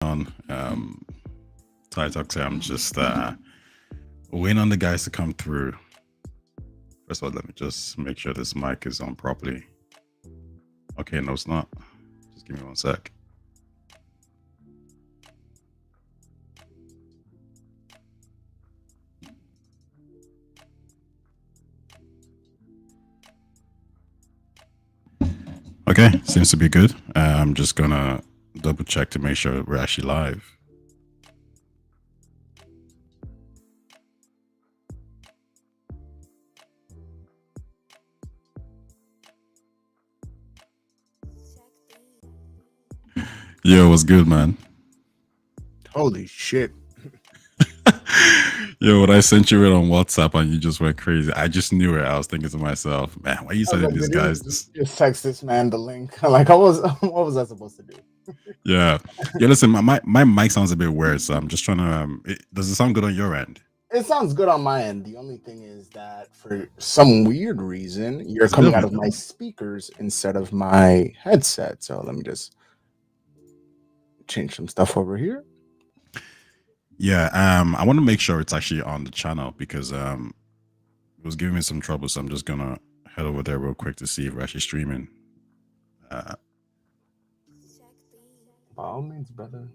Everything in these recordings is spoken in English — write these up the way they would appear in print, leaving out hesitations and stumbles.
on. Ty Talk say I'm just waiting on the guys to come through. First of all, let me just make sure this mic is on properly. Okay, no, it's not. Just give me one sec. Okay, seems to be good. I'm just gonna double check to make sure we're actually live. Yo, what's good, man? Holy shit. Yo, when I sent you it on WhatsApp and you just went crazy, I just knew it. I was thinking to myself, man, why are you I was sending like, these did he guys this? just text this man the link? Like, I was, what was I supposed to do? Yeah. Yeah, listen, my mic sounds a bit weird, so I'm just trying to does it sound good on your end? It sounds good on my end. The only thing is that for some weird reason, you're It's a bit coming of out of my speakers instead of my headset. So let me just change some stuff over here. Yeah, I want to make sure it's actually on the channel because it was giving me some trouble, so I'm just gonna head over there real quick to see if we're actually streaming. Uh, By all means, brother.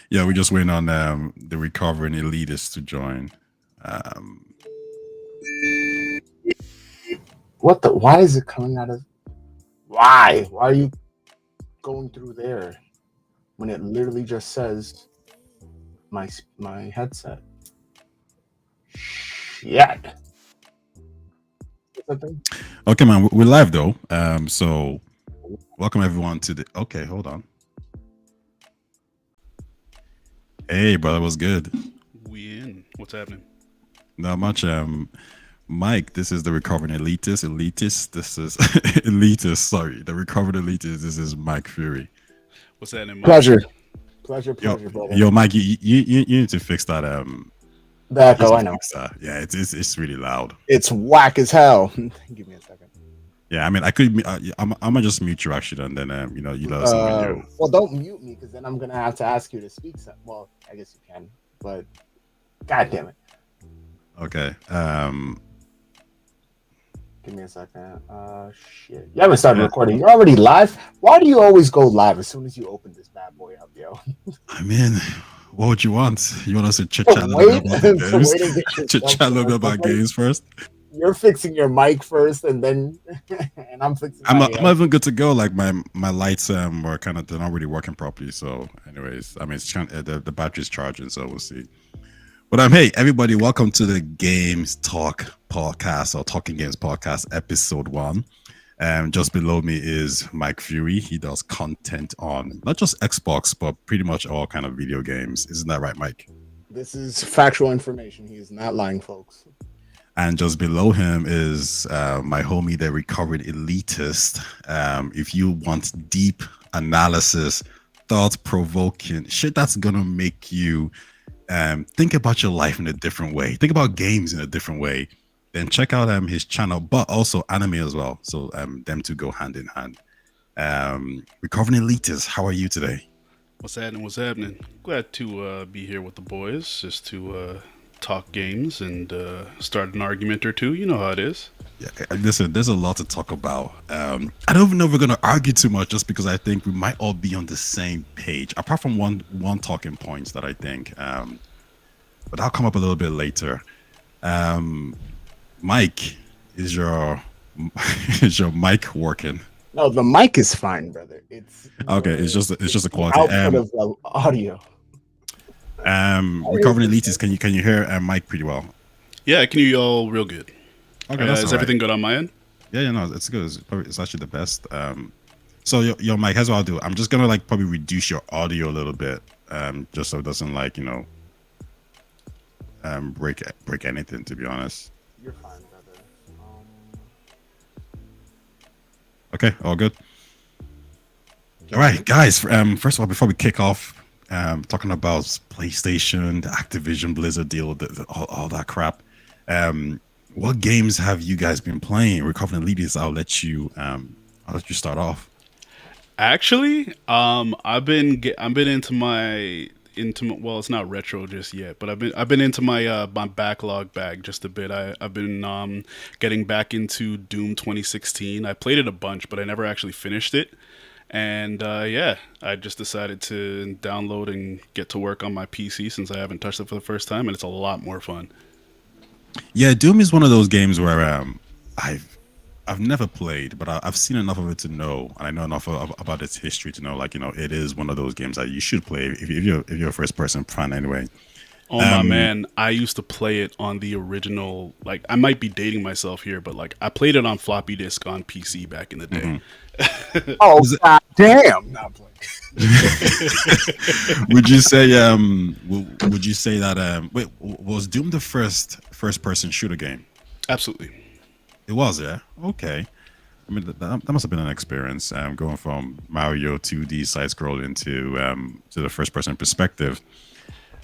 yeah, we're just waiting on the recovering elitists to join. Um, What the? Why is it coming out of? Why? Why are you going through there when it literally just says my headset? Shit. What's that thing? okay, man, we're live though. So welcome everyone to the. Okay, hold on. Hey, brother, what's good? We in. What's happening? Not much. Mike, this is the recovering elitist. Elitist. This is elitist. Sorry, the recovered elitist. This is Mike Fury. What's happening, Mike? Pleasure. Pleasure, Yo, brother. yo, Mike, you need to fix that. The You echo, need I to know. fix that. Yeah, it's really loud. It's whack as hell. Give me a second. Yeah, I mean, I could. I'm gonna just mute you actually, and then you let us know when you. Well, don't mute me because then I'm gonna have to ask you to speak. Well, I guess you can, but god damn it. Okay. Give me a second. Shit. You haven't started Yeah, recording. You're already live. Why do you always go live as soon as you open this bad boy up, yo? I mean, what would you want? You want us to chit chat a little Wait, bit about the to games? wait and get Chit yourself chat a little bit set up. about games first. You're fixing your mic first, and then and I'm fixing I'm my. not, I'm not even good to go. Like my lights were kind of they're not really working properly. So, anyways, I mean, the battery's charging, so we'll see. But hey, everybody, welcome to the Games Talk podcast or Talking Games podcast, episode 1. Just below me is Mike Fury. He does content on not just Xbox, but pretty much all kind of video games. Isn't that right, Mike? This is factual information. He is not lying, folks. And just below him is my homie, the recovered elitist. If you want deep analysis, thought-provoking shit that's gonna make you think about your life in a different way, think about games in a different way, then check out his channel, but also anime as well. So them two go hand in hand. Recovering elitist, how are you today? What's happening? What's happening? Glad to be here with the boys, just to talk games and start an argument or two. You know how it is. Yeah, listen, there's a lot to talk about. I don't even know if we're gonna argue too much, just because I think we might all be on the same page. Apart from one talking points that I think, but that'll come up a little bit later. Mike, is your is your mic working? No, the mic is fine, brother. It's Okay, it's just a the quality. output of the audio. Recovering elitist, can you hear Mike pretty well? Yeah, I can hear you all real good. Okay, that's Is all right. everything good on my end? Yeah, no, it's good. It's actually the best. So your mic, here's what I'll do. I'm just gonna like probably reduce your audio a little bit, just so it doesn't like break anything. To be honest. You're fine, brother. Okay, all good. All right, guys. First of all, before we kick off, talking about PlayStation, the Activision Blizzard deal, all that crap. What games have you guys been playing? Recovering elitists, I'll let you start off. Actually, I've been well, it's not retro just yet, but I've been into my backlog bag just a bit. I've been getting back into Doom 2016. I played it a bunch, but I never actually finished it. And yeah, I just decided to download and get to work on my PC since I haven't touched it for the first time, and it's a lot more fun. Yeah, Doom is one of those games where I've never played, but I've seen enough of it to know, and I know enough about its history to know, like, it is one of those games that you should play if you're a first person fan anyway. Oh my man, I used to play it on the original. Like, I might be dating myself here, but like, I played it on floppy disk on PC back in the day. Oh, god damn! Not playing. Would you say would you say that wait, was Doom the first person shooter game? Absolutely. It was, yeah. Okay. I mean, that must have been an experience, going from Mario 2D side scrolling to the first person perspective.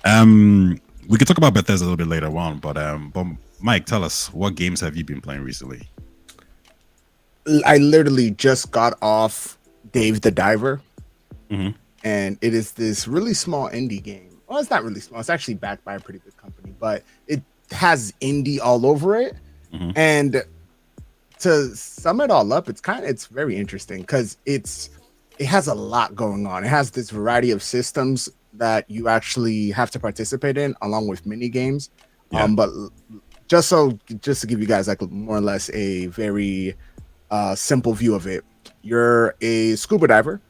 We could talk about Bethesda a little bit later on, but Mike, tell us, what games have you been playing recently? I literally just got off Dave the Diver, Mhm. and it is this really small indie game. Well, it's not really small. It's actually backed by a pretty big company, but it has indie all over it. Mhm. And to sum it all up, it's very interesting because it has a lot going on. It has this variety of systems that you actually have to participate in, along with mini games. Yeah. But just to give you guys like more or less a very simple view of it, you're a scuba diver.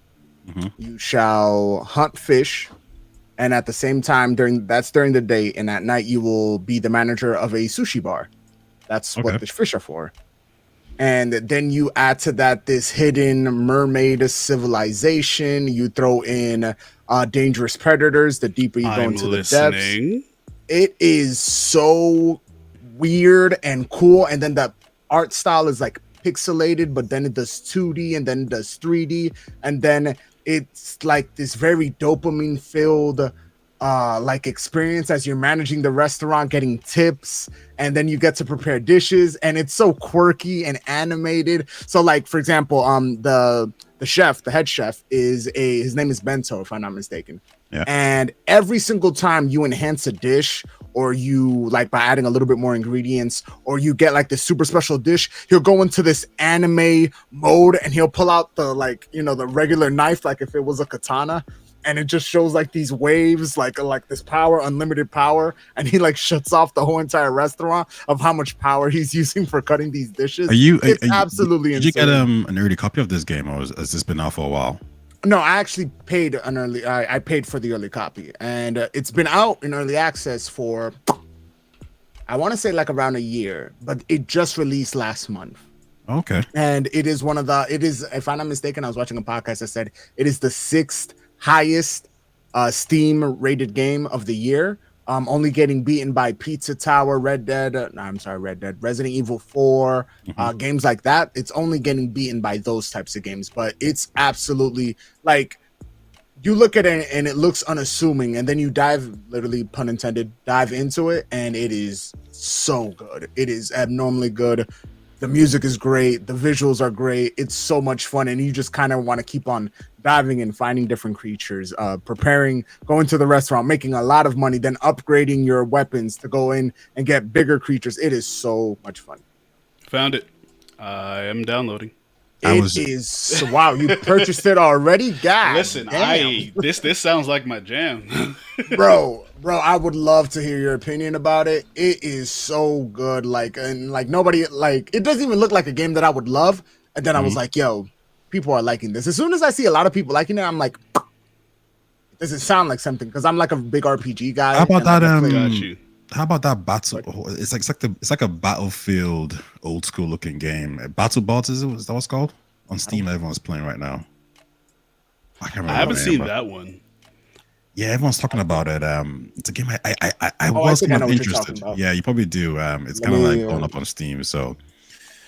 Mhm. You shall hunt fish, and at the same time during the day, and at night you will be the manager of a sushi bar. That's Okay. what the fish are for. And then you add to that this hidden mermaid civilization. You throw in dangerous predators the deeper you go I'm into listening. the depths. It is so weird and cool. And then the art style is like pixelated, but then it does 2D and then it does 3D. And then it's like this very dopamine filled like experience as you're managing the restaurant, getting tips, and then you get to prepare dishes, and it's so quirky and animated. So like, for example, the chef, the head chef, his name is Bento, if I'm not mistaken. Yeah. And every single time you enhance a dish, or you like by adding a little bit more ingredients, or you get like this super special dish, he'll go into this anime mode and he'll pull out the the regular knife, like if it was a katana, and it just shows like these waves, like this power, unlimited power, and he like shuts off the whole entire restaurant of how much power he's using for cutting these dishes. It's absolutely Did you get insane. an early copy of this game, or has this been out for a while? No, I actually paid an early. I paid for the early copy, and it's been out in early access for, I want to say like around a year, but it just released last month. Okay. And it is if I'm not mistaken, I was watching a podcast that said it is the 6th highest Steam rated game of the year. Only getting beaten by Pizza Tower, Resident Evil 4, games like that. It's only getting beaten by those types of games, but it's absolutely like, you look at it and it looks unassuming, and then you dive, literally pun intended, dive into it, and it is so good. It is abnormally good. The music is great. The visuals are great. It's so much fun. And you just kind of want to keep on diving and finding different creatures, going to the restaurant, making a lot of money, then upgrading your weapons to go in and get bigger creatures. It is so much fun. Found it. I am downloading. Wow, you purchased it already? God Listen, damn. This sounds like my jam. bro, I would love to hear your opinion about it. It is so good. Nobody, it doesn't even look like a game that I would love. And then I was like, yo, people are liking this. As soon as I see a lot of people liking it, I'm like, does it sound like something? Because I'm like a big RPG guy. How about that? Got you. How about that battle? It's like a Battlefield old school looking game. Battle Bots, is that what's called? On Steam, everyone's playing right now. I can't remember. I haven't seen that one. Yeah, everyone's talking about it. It's a game I Oh, was I think I kind know of what you're interested. talking about. Yeah, you probably do. It's Let kind of me, like going up on Steam. So,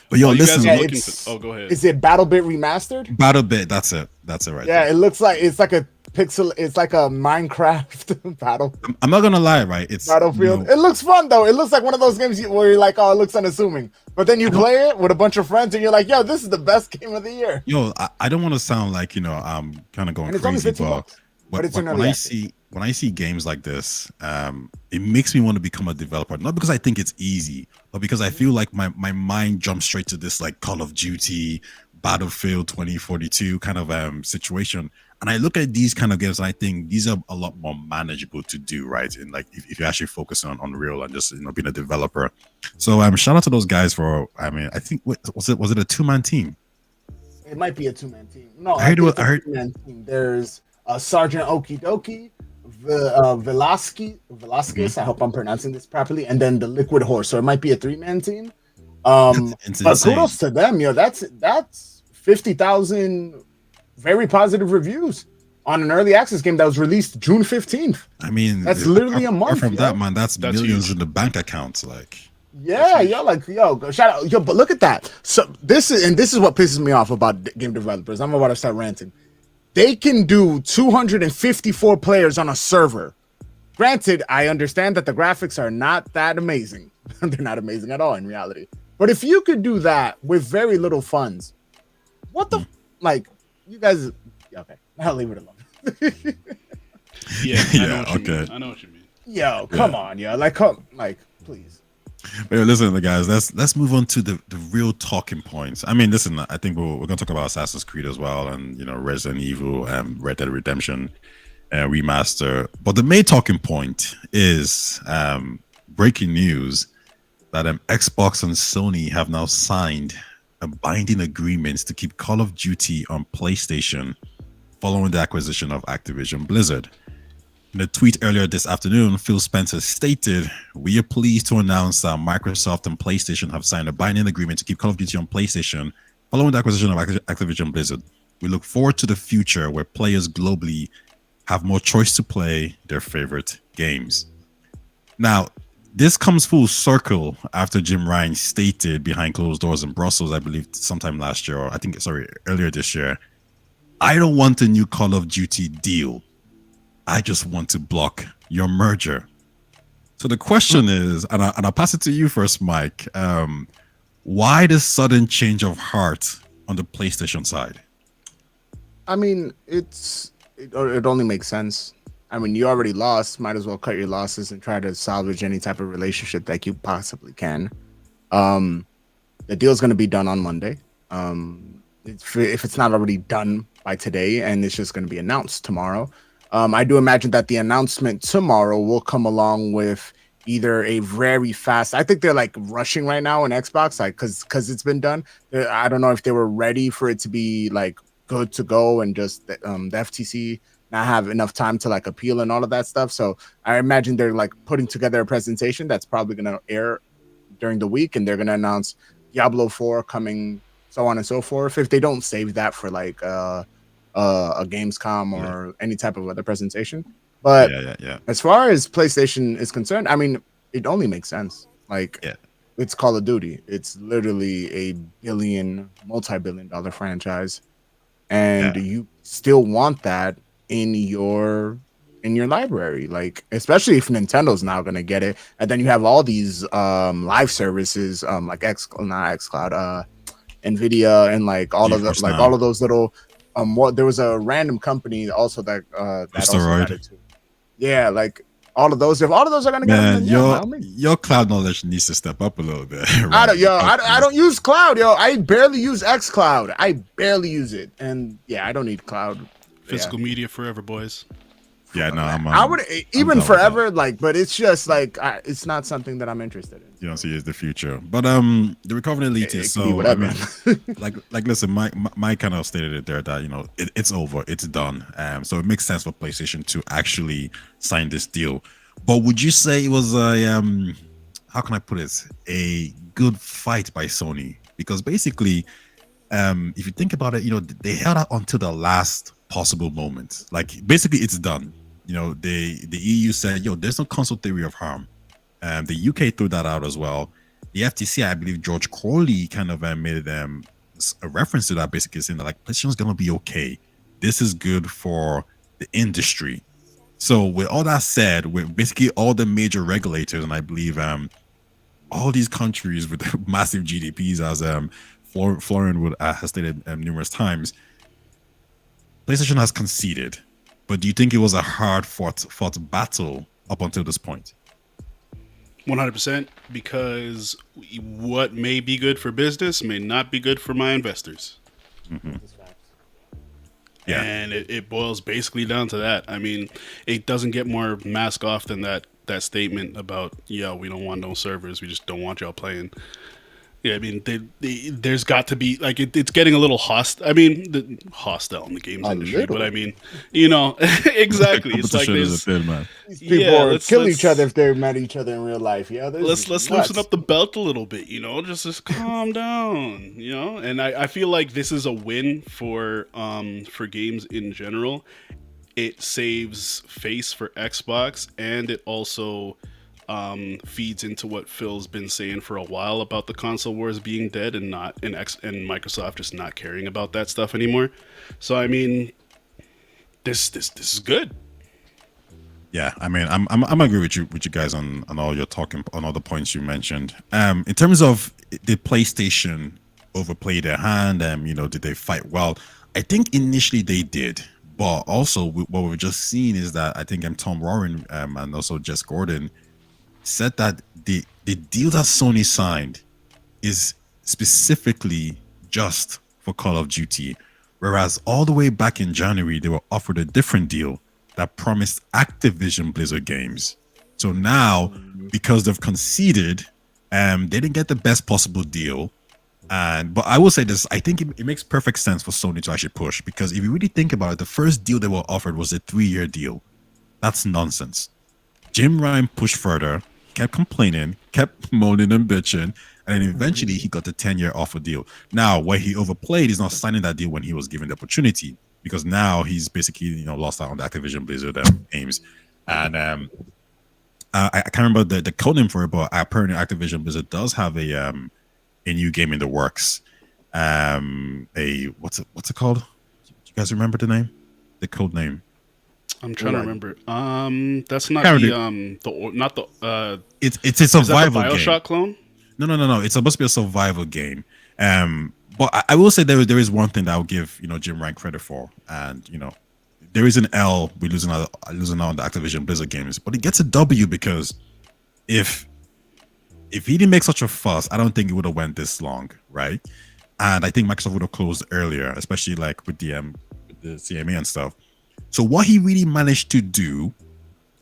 but yo, Oh, you guys listen, are Yeah, Oh, go ahead. Is it BattleBit Remastered? Battle Bit. That's it. That's it right Yeah, there. it looks like it's like a pixel. It's like a Minecraft I'm not gonna lie, right? It's battlefield. It looks fun though. It looks like one of those games where you're like, oh, it looks unassuming. But then you play it with a bunch of friends, and you're like, yo, this is the best game of the year. Yo, I don't want to sound like I'm kind of going And it's only crazy, $15, but it's when early I access. when I see games like this, it makes me want to become a developer. Not because I think it's easy, but because I feel like my mind jumps straight to this like Call of Duty, Battlefield 2042 kind of situation. And I look at these kind of games and I think these are a lot more manageable to do, right? And like if you actually focus on Unreal and just being a developer. So shout out to those guys for I think was it a 2-man team? It might be a 2-man team. No, I heard think it's I a heard 2-man team. There's Sergeant Okie Dokie, Velasquez. I hope I'm pronouncing this properly, and then the Liquid Horse. So it might be a 3-man team. it's But insane. kudos to them, yo. That's 50,000 very positive reviews on an early access game that was released June 15th. I mean, That's literally a month. From yo. that, man, that's millions huge. in the bank accounts. Like, Yeah, yo, like yo, shout out, yo, but look at that. So this is what pisses me off about game developers. I'm about to start ranting. They can do 254 players on a server. Granted, I understand that the graphics are not that amazing. They're not amazing at all in reality. But if you could do that with very little funds, what the like? You guys, okay? I'll leave it alone. Yeah, I know what you okay. mean. I know what you mean. Yo, come on, yo, like, please. But listen, guys, let's move on to the real talking points. I mean, listen, I think we're gonna talk about Assassin's Creed as well, and Resident Evil and Red Dead Redemption remaster. But the main talking point is breaking news that Xbox and Sony have now signed a binding agreement to keep Call of Duty on PlayStation following the acquisition of Activision Blizzard. In a tweet earlier this afternoon, Phil Spencer stated, "We are pleased to announce that Microsoft and PlayStation have signed a binding agreement to keep Call of Duty on PlayStation following the acquisition of Activision Blizzard. We look forward to the future where players globally have more choice to play their favorite games." Now, this comes full circle after Jim Ryan stated behind closed doors in Brussels, I believe sometime last year, or earlier this year, "I don't want a new Call of Duty deal. I just want to block your merger." So the question is, and I'll pass it to you first, Mike. Why this sudden change of heart on the PlayStation side? I mean, it only makes sense. I mean, you already lost. Might as well cut your losses and try to salvage any type of relationship that you possibly can. The deal's going to be done on Monday. If it's not already done by today, and it's just going to be announced tomorrow. I do imagine that the announcement tomorrow will come along with either a very fast. I think they're like rushing right now in Xbox, like because it's been done. I don't know if they were ready for it to be like good to go, and just the FTC not have enough time to like appeal and all of that stuff. So I imagine they're like putting together a presentation that's probably going to air during the week, and they're going to announce Diablo 4 coming, so on and so forth. If they don't save that for like a Gamescom or any type of other presentation. But as far as PlayStation is concerned, I mean, it only makes sense. Like, it's Call of Duty. It's literally a multi-billion-dollar franchise, and you still want that in your library, like especially if Nintendo's now going to get it, and then you have all these live services like xCloud, Nvidia, and like all of the all of those little there was a random company also that also got it too. Yeah, like all of those. If all of those are going to get it, your cloud knowledge needs to step up a little bit. Right? I don't use cloud, yo. I barely use xCloud. I barely use it, and I don't need cloud. Physical media forever, boys. Yeah, no, I would even forever, like, but it's just like it's not something that I'm interested in. You don't see it as the future, but the recovering elitist. So whatever. I mean, like, listen, Mike kind of stated it there that it's over, it's done. So it makes sense for PlayStation to actually sign this deal. But would you say it was a how can I put it, a good fight by Sony? Because basically, if you think about it, they held out until the last possible moment. Like, basically it's done. The EU said, there's no console theory of harm. The UK threw that out as well. The FTC, I believe George Corley kind of made a reference to that, basically saying that like PlayStation's gonna be okay. This is good for the industry. So with all that said, with basically all the major regulators, and I believe all these countries with massive GDPs, as Florian would has stated numerous times, PlayStation has conceded. But do you think it was a hard fought battle up until this point? 100%, because what may be good for business may not be good for my investors. Yeah. And it boils basically down to that. I mean, it doesn't get more mask off than that statement about, yeah, we don't want no servers, we just don't want y'all playing. Yeah, I mean, there's got to be, like, it's getting a little hostile. I mean, hostile in the games industry, but I mean, exactly. It's like Competition is a there's thing, man. These people kill each other if they met each other in real life. Yeah, let's loosen up the belt a little bit, just calm down, And I feel like this is a win for games in general. It saves face for Xbox, and it also feeds into what Phil's been saying for a while about the console wars being dead and Microsoft just not caring about that stuff anymore. So I mean, this is good. Yeah, I mean, I'm agree with you guys on all your talking on all the points you mentioned. In terms of did PlayStation overplay their hand? Did they fight well? I think initially they did, but also what we've just seen is that I think Tom Warren and also Jess Gordon said that the deal that Sony signed is specifically just for Call of Duty, whereas all the way back in January they were offered a different deal that promised Activision Blizzard games. So now, because they've conceded, they didn't get the best possible deal. But I will say this, I think it makes perfect sense for Sony to actually push, because if you really think about it, the first deal they were offered was a 3-year deal. That's nonsense. Jim Ryan pushed further, kept complaining, kept moaning and bitching, and then eventually he got the 10-year offer deal. Now, where he overplayed is not signing that deal when he was given the opportunity, because now he's basically lost out on the Activision Blizzard games. And I can't remember the code name for it, but apparently Activision Blizzard does have a new game in the works. What's it called? Do you guys remember the name? The code name? I'm trying to remember. That's not It's a survival game. BioShock clone? No. It's supposed to be a survival game. But I will say there is one thing that I'll give Jim Ryan credit for, and there is an L we losing out on the Activision Blizzard games, but he gets a W, because if he didn't make such a fuss, I don't think it would have went this long, right? And I think Microsoft would have closed earlier, especially like with the CMA and stuff. So what he really managed to do,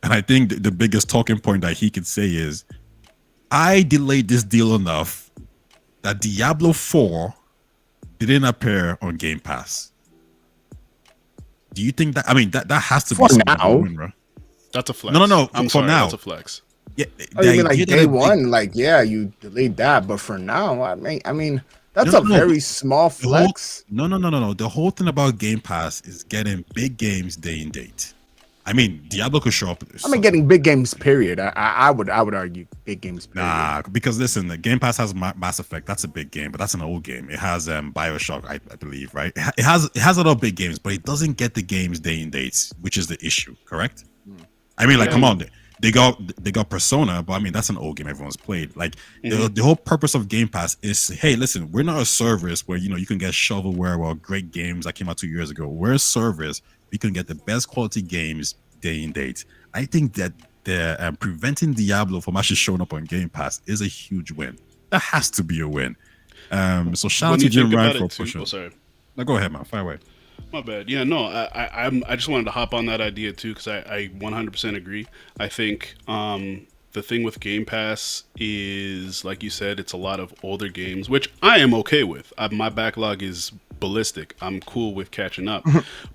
and I think the biggest talking point that he could say is, I delayed this deal enough that Diablo 4 didn't appear on Game Pass. Do you think that? I mean, that has to for be now. Win, bro. That's a flex. No. I'm for sorry, now, that's a flex. Yeah. You mean like day one? Like, yeah, you delayed that, but for now, I mean, that's a very small flex. No. The whole thing about Game Pass is getting big games day and date. I mean, Diablo could show up. I mean, getting big games. Period. I would argue big games. Period. Nah, because listen, the Game Pass has Mass Effect. That's a big game, but that's an old game. It has BioShock, I believe, right? It has a lot of big games, but it doesn't get the games day and dates, which is the issue. Correct? I mean, like, come on. They got Persona, but I mean, that's an old game everyone's played. Like, the whole purpose of Game Pass is, hey, listen, we're not a service where you can get shovelware or great games that came out 2 years ago. We're a service. We can get the best quality games day and date. I think that the preventing Diablo from actually showing up on Game Pass is a huge win. That has to be a win. So shout out to Jim Ryan for pushing. Oh, sorry. Now go ahead, man. Fire away. My bad. Yeah, no, I just wanted to hop on that idea too, because I 100% agree. I think the thing with Game Pass is, like you said, it's a lot of older games, which I am okay with. My backlog is ballistic. I'm cool with catching up.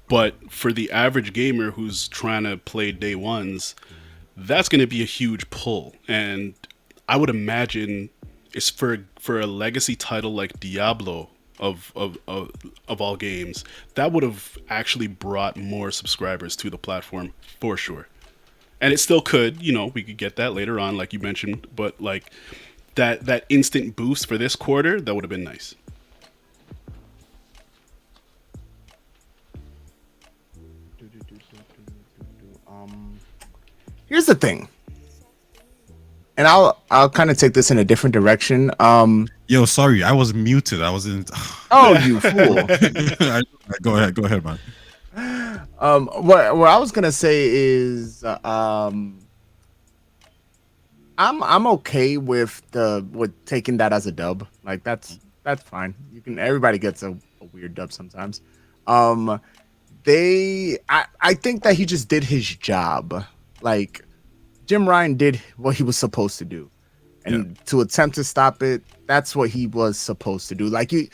But for the average gamer who's trying to play day ones, that's going to be a huge pull. And I would imagine it's for a legacy title like Diablo of all games, that would have actually brought more subscribers to the platform for sure. And it still could, we could get that later on, like you mentioned, but like that instant boost for this quarter, that would have been nice. Here's the thing, and I'll kind of take this in a different direction. Yo, sorry, I was muted. I wasn't. Oh, you fool. Go ahead, man. What I was gonna say is, I'm okay with taking that as a dub. Like that's fine. Everybody gets a weird dub sometimes. Um, I think that he just did his job. Like Jim Ryan did what he was supposed to do, and to attempt to stop it, that's what he was supposed to do. He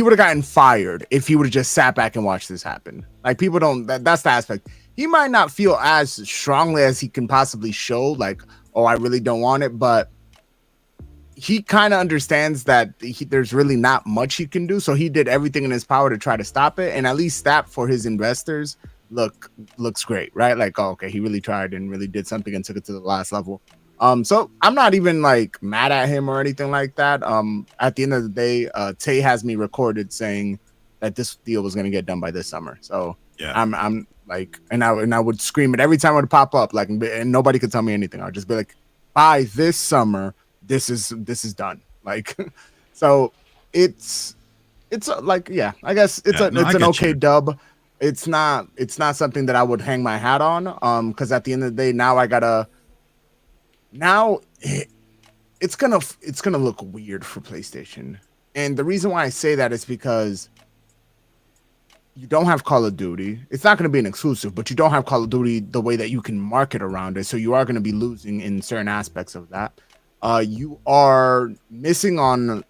would have gotten fired if he would have just sat back and watched this happen. Like people don't. That's the aspect. He might not feel as strongly as he can possibly show. Like, oh, I really don't want it, but he kind of understands that there's really not much he can do. So he did everything in his power to try to stop it, and at least that for his investors looks great, right? Like, oh, okay, he really tried and really did something and took it to the last level. So I'm not even like mad at him or anything like that. At the end of the day, Tay has me recorded saying that this deal was gonna get done by this summer. So Yeah. I'm like, and I would scream it every time it would pop up, like, and nobody could tell me anything. I'd just be like, by this summer, this is done. Like, so it's like, yeah, I guess it's an okay dub. It's not something that I would hang my hat on. Because at the end of the day, it's gonna look weird for PlayStation. And the reason why I say that is because you don't have Call of Duty. It's not going to be an exclusive, but you don't have Call of Duty the way that you can market around it. So you are going to be losing in certain aspects of that. You are missing on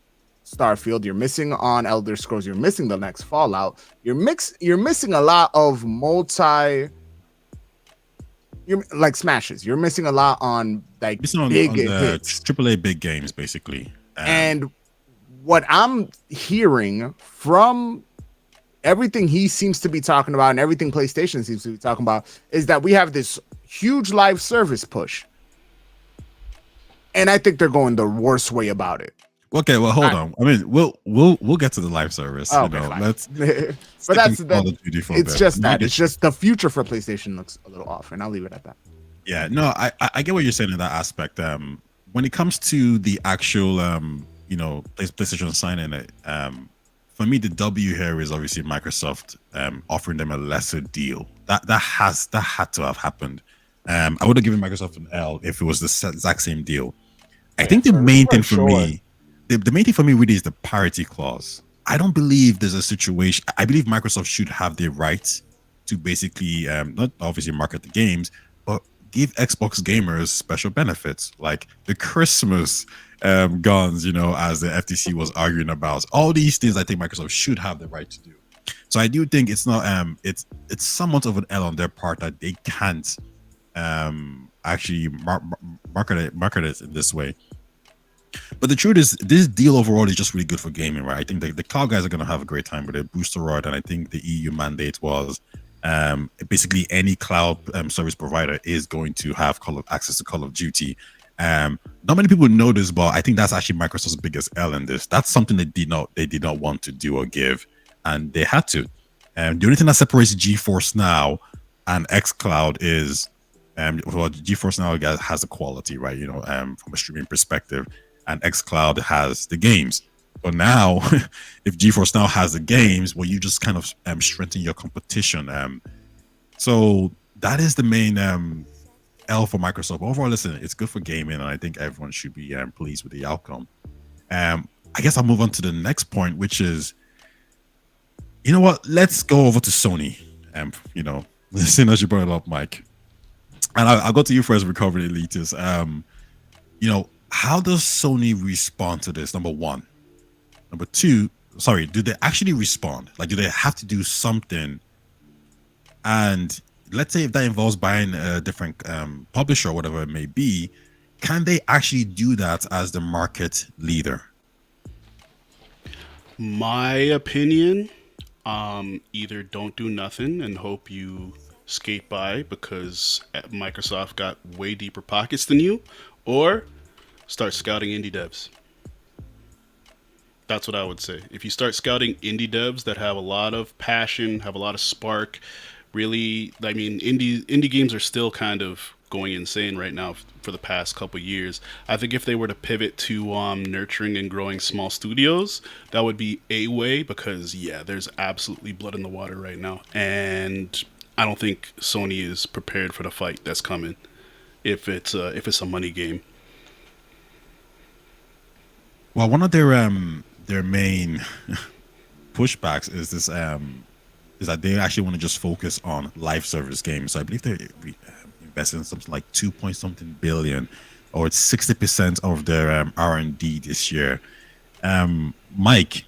Starfield. You're missing on Elder Scrolls. You're missing the next Fallout. You're missing a lot of You're like smashes. You're missing a lot on like big hits, AAA big games, basically. And what I'm hearing from everything he seems to be talking about and everything PlayStation seems to be talking about is that we have this huge live service push. And I think they're going the worst way about it. Okay, well, hold on. I mean, we'll get to the live service. Okay, let's. But it's just that. It's just the future for PlayStation looks a little off, and I'll leave it at that. Yeah, no, I get what you're saying in that aspect. When it comes to the actual, PlayStation signing it, for me, the W here is obviously Microsoft offering them a lesser deal. That had to have happened. I would have given Microsoft an L if it was the exact same deal. I think the main thing for me, the main thing for me really is the parity clause. I don't believe there's a situation. I believe Microsoft should have the right to basically not obviously market the games, but give Xbox gamers special benefits like the Christmas guns, as the FTC was arguing about. All these things I think Microsoft should have the right to do. So I do think it's not it's somewhat of an L on their part that they can't actually market it in this way. But the truth is, this deal overall is just really good for gaming, right? I think the cloud guys are going to have a great time with it. Boosteroid, and I think the EU mandate was basically any cloud service provider is going to have access to Call of Duty. Not many people know this, but I think that's actually Microsoft's biggest L in this. That's something they did not want to do or give, and they had to. The only thing that separates GeForce Now and xCloud is GeForce Now has the quality, right? From a streaming perspective, and xCloud has the games. But now, if GeForce Now has the games, well, you just kind of strengthen your competition. So that is the main L for Microsoft. Overall, listen, it's good for gaming, and I think everyone should be pleased with the outcome. I guess I'll move on to the next point, which is, you know what? Let's go over to Sony. Listen, as you brought it up, Mike. And I'll go to you first, Recovery Elitist. How does Sony respond to this? Number one. Number two, do they actually respond? Like, do they have to do something? And let's say if that involves buying a different publisher or whatever it may be, can they actually do that as the market leader? My opinion, either don't do nothing and hope you skate by because Microsoft got way deeper pockets than you, or start scouting indie devs. That's what I would say. If you start scouting indie devs that have a lot of passion, have a lot of spark, really, I mean, indie games are still kind of going insane right now for the past couple years. I think if they were to pivot to nurturing and growing small studios, that would be a way, because yeah, there's absolutely blood in the water right now, and I don't think Sony is prepared for the fight that's coming if it's a money game. Well, one of their main pushbacks is this is that they actually want to just focus on live service games. So I believe they're investing something like 2 point something billion, or it's 60% of their R&D this year. Mike,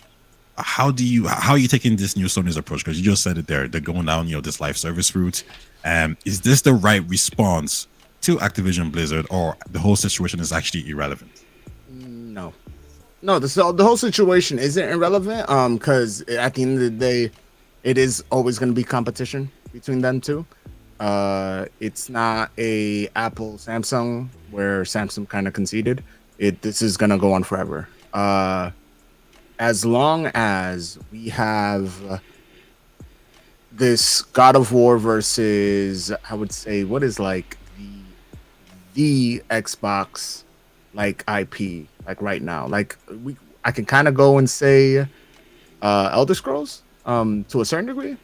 how are you taking this new Sony's approach? Because you just said it there, they're going down this live service route. Is this the right response to Activision Blizzard, or the whole situation is actually irrelevant? No, the whole situation isn't irrelevant. Because at the end of the day, it is always going to be competition between them two. It's not a Apple Samsung where Samsung kind of conceded. This is going to go on forever. As long as we have this God of War versus, I would say, what is like the Xbox like IP like right now, like I can kind of go and say Elder Scrolls to a certain degree,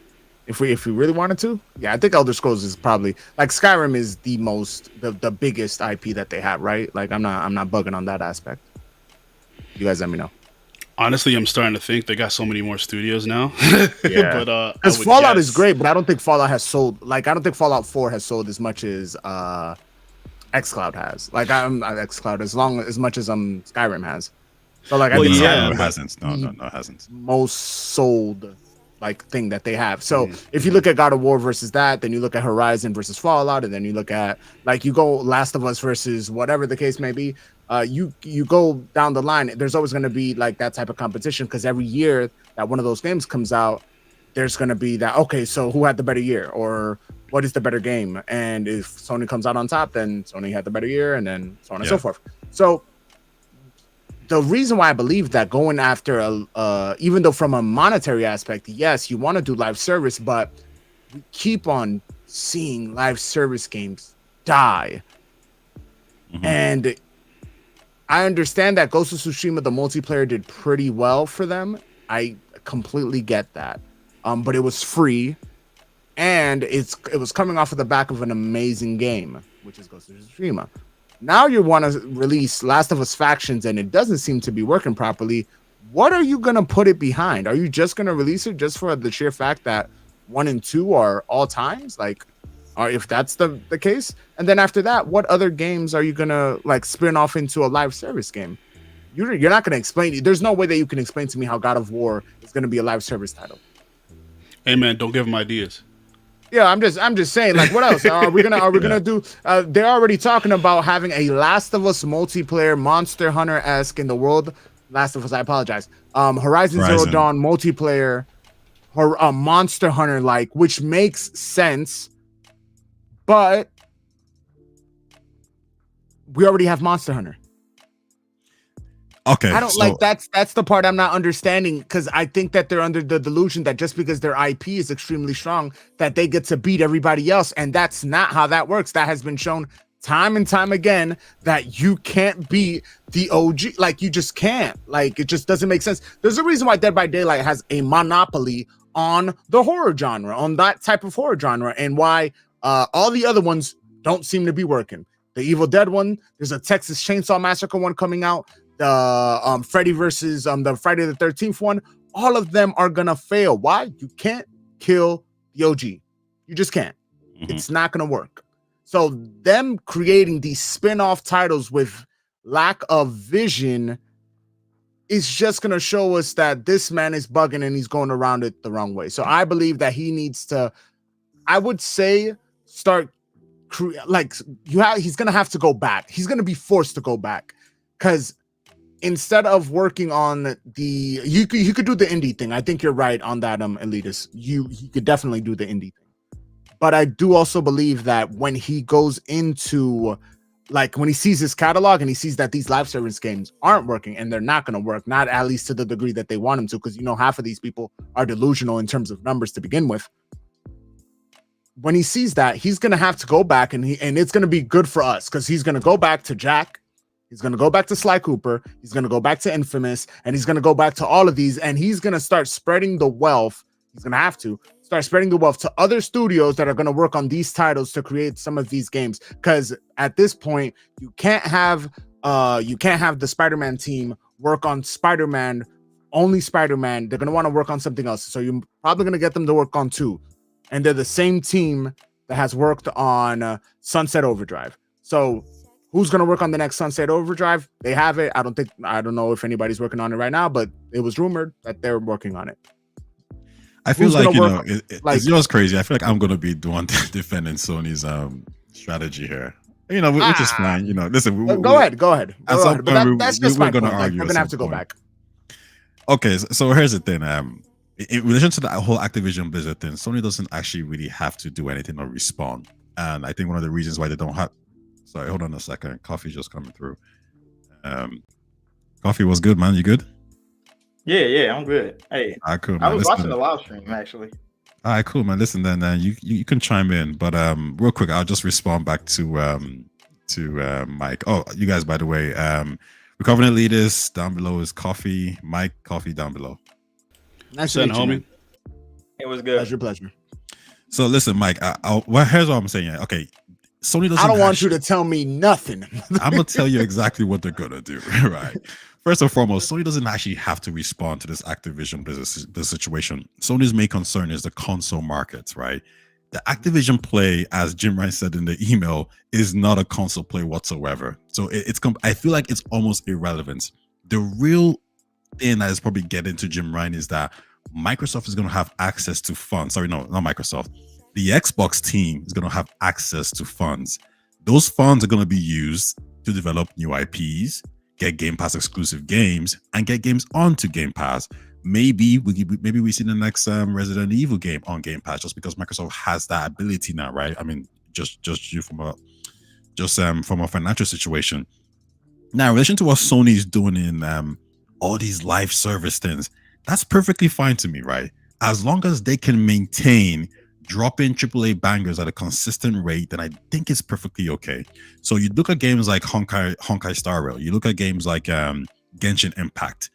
if we really wanted to. Yeah, I think Elder Scrolls is probably, like, Skyrim is the biggest IP that they have, right? Like I'm not bugging on that aspect. You guys let me know. Honestly, I'm starting to think they got so many more studios now. Yeah, but because Fallout is great, but I don't think Fallout has sold. Like, I don't think Fallout 4 has sold as much as xCloud has. Like, I'm xCloud as much as Skyrim has. So like, I think Skyrim hasn't. No, it hasn't. Most sold like thing that they have. So if you look at God of War versus that, then you look at Horizon versus Fallout, and then you look at, like, you go Last of Us versus whatever the case may be. You go down the line, there's always going to be like that type of competition, because every year that one of those games comes out, there's going to be that, okay, so who had the better year, or what is the better game? And if Sony comes out on top, then Sony had the better year, and then so on and so forth. So the reason why I believe that going after even though from a monetary aspect, yes, you want to do live service, but we keep on seeing live service games die. And I understand that Ghost of Tsushima, the multiplayer, did pretty well for them. I completely get that. But it was free, and it was coming off of the back of an amazing game, which is Ghost of Tsushima. Now you want to release Last of Us Factions, and it doesn't seem to be working properly. What are you going to put it behind? Are you just going to release it just for the sheer fact that 1 and 2 are all times? Like, or if that's the case, and then after that, what other games are you gonna like spin off into a live service game? You're not gonna explain. There's no way that you can explain to me how God of War is gonna be a live service title. Hey man, don't give them ideas. Yeah, I'm just saying. Like, what else are we gonna do? They're already talking about having a Last of Us multiplayer, Monster Hunter-esque in the world. Last of Us, I apologize. Horizon Zero Dawn multiplayer, Monster Hunter like, which makes sense. But we already have Monster Hunter. Okay, I don't like that's the part I'm not understanding, because I think that they're under the delusion that just because their IP is extremely strong, that they get to beat everybody else, and that's not how that works. That has been shown time and time again that you can't beat the OG. Like, you just can't. Like, it just doesn't make sense. There's a reason why Dead by Daylight has a monopoly on the horror genre, on that type of horror genre, and why all the other ones don't seem to be working. The Evil Dead one, there's a Texas Chainsaw Massacre one coming out, the Freddy versus the Friday the 13th one. All of them are gonna fail. Why? You can't kill the OG. You just can't. It's not gonna work. So them creating these spin-off titles with lack of vision is just gonna show us that this man is bugging and he's going around it the wrong way. So I believe that he needs to, I would say, start he's gonna have to go back. He's gonna be forced to go back, because instead of working on you could do the indie thing. I think you're right on that, Elitist. He could definitely do the indie thing. But I do also believe that when he goes into, like, when he sees his catalog and he sees that these live service games aren't working, and they're not going to work, not at least to the degree that they want them to, because half of these people are delusional in terms of numbers to begin with. when he sees that, he's gonna have to go back and it's gonna be good for us because he's gonna go back to Jack, he's gonna go back to Sly Cooper, he's gonna go back to Infamous, and he's gonna go back to all of these, and he's gonna start spreading the wealth. He's gonna have to start spreading the wealth to other studios that are gonna work on these titles to create some of these games. Because at this point, you can't have the Spider-Man team work on Spider-Man, only Spider-Man. They're gonna want to work on something else. So you're probably gonna get them to work on 2. And they're the same team that has worked on Sunset Overdrive. So who's going to work on the next Sunset Overdrive? They have it. I don't know if anybody's working on it right now, but it was rumored that they're working on it. I feel like, it's just crazy. I feel like I'm going to be the one defending Sony's strategy here. Which is fine. Listen. Go ahead. But that's just my point. We're going to have to go back. Okay, so here's the thing. In relation to that whole Activision Blizzard thing, Sony doesn't actually really have to do anything or Respawn. And I think one of the reasons why they don't have... Sorry, hold on a second. Coffee's just coming through. Coffee was good, man. You good? Yeah, I'm good. Hey, cool, man. I was watching the live stream, actually. All right, cool, man. Listen, then you can chime in. But real quick, I'll just respond back to Mike. Oh, you guys, by the way, Recovering Leaders, down below is Coffee. Mike, Coffee down below. Nice to meet you, homie. It was good. Pleasure. So listen, Mike. Here's what I'm saying. Okay, Sony doesn't. I don't want you to tell me nothing. I'm gonna tell you exactly what they're gonna do. Right. First and foremost, Sony doesn't actually have to respond to this Activision Blizzard situation. Sony's main concern is the console market, right? The Activision play, as Jim Ryan said in the email, is not a console play whatsoever. So I feel like it's almost irrelevant. The real thing that is probably getting to Jim Ryan is that Microsoft is going to have access to funds. Sorry, no, not Microsoft. The Xbox team is going to have access to funds. Those funds are going to be used to develop new IPs, get Game Pass exclusive games, and get games onto Game Pass. Maybe we see the next Resident Evil game on Game Pass just because Microsoft has that ability now, right? I mean, just from a financial situation. Now, in relation to what Sony is doing in all these live service things, that's perfectly fine to me, right? As long as they can maintain dropping AAA bangers at a consistent rate, then I think it's perfectly okay. So you look at games like Honkai Star Rail, you look at games like Genshin Impact.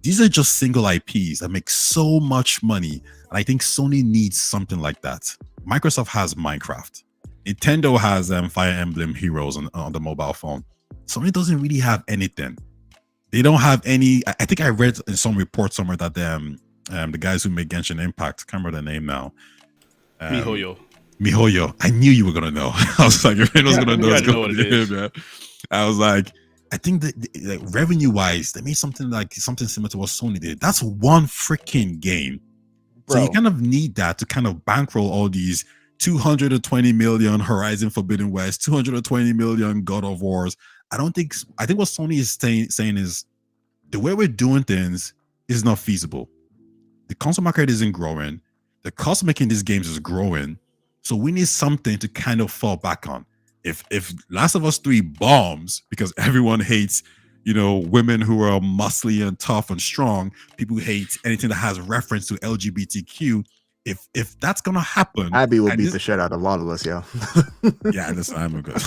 These are just single IPs that make so much money, and I think Sony needs something like that. Microsoft has Minecraft. Nintendo has Fire Emblem Heroes on the mobile phone. Sony doesn't really have anything. They don't have any. I think I read in some report somewhere that the guys who make Genshin Impact, can't remember the name now. Mihoyo. I knew you were gonna know. I was like, your friend was gonna know. What it is. Man. I was like, I think that revenue-wise, they made something similar to what Sony did. That's one freaking game. Bro. So you kind of need that to kind of bankroll all these 220 million Horizon Forbidden West, 220 million God of Wars. I think what Sony is saying is the way we're doing things is not feasible. The console market isn't growing. The cost of making these games is growing. So we need something to kind of fall back on. If Last of Us 3 bombs because everyone hates, women who are muscly and tough and strong, people hate anything that has reference to LGBTQ. If that's gonna happen, Abby will beat the shit out of a lot of us, yo. Yeah, listen, I'm gonna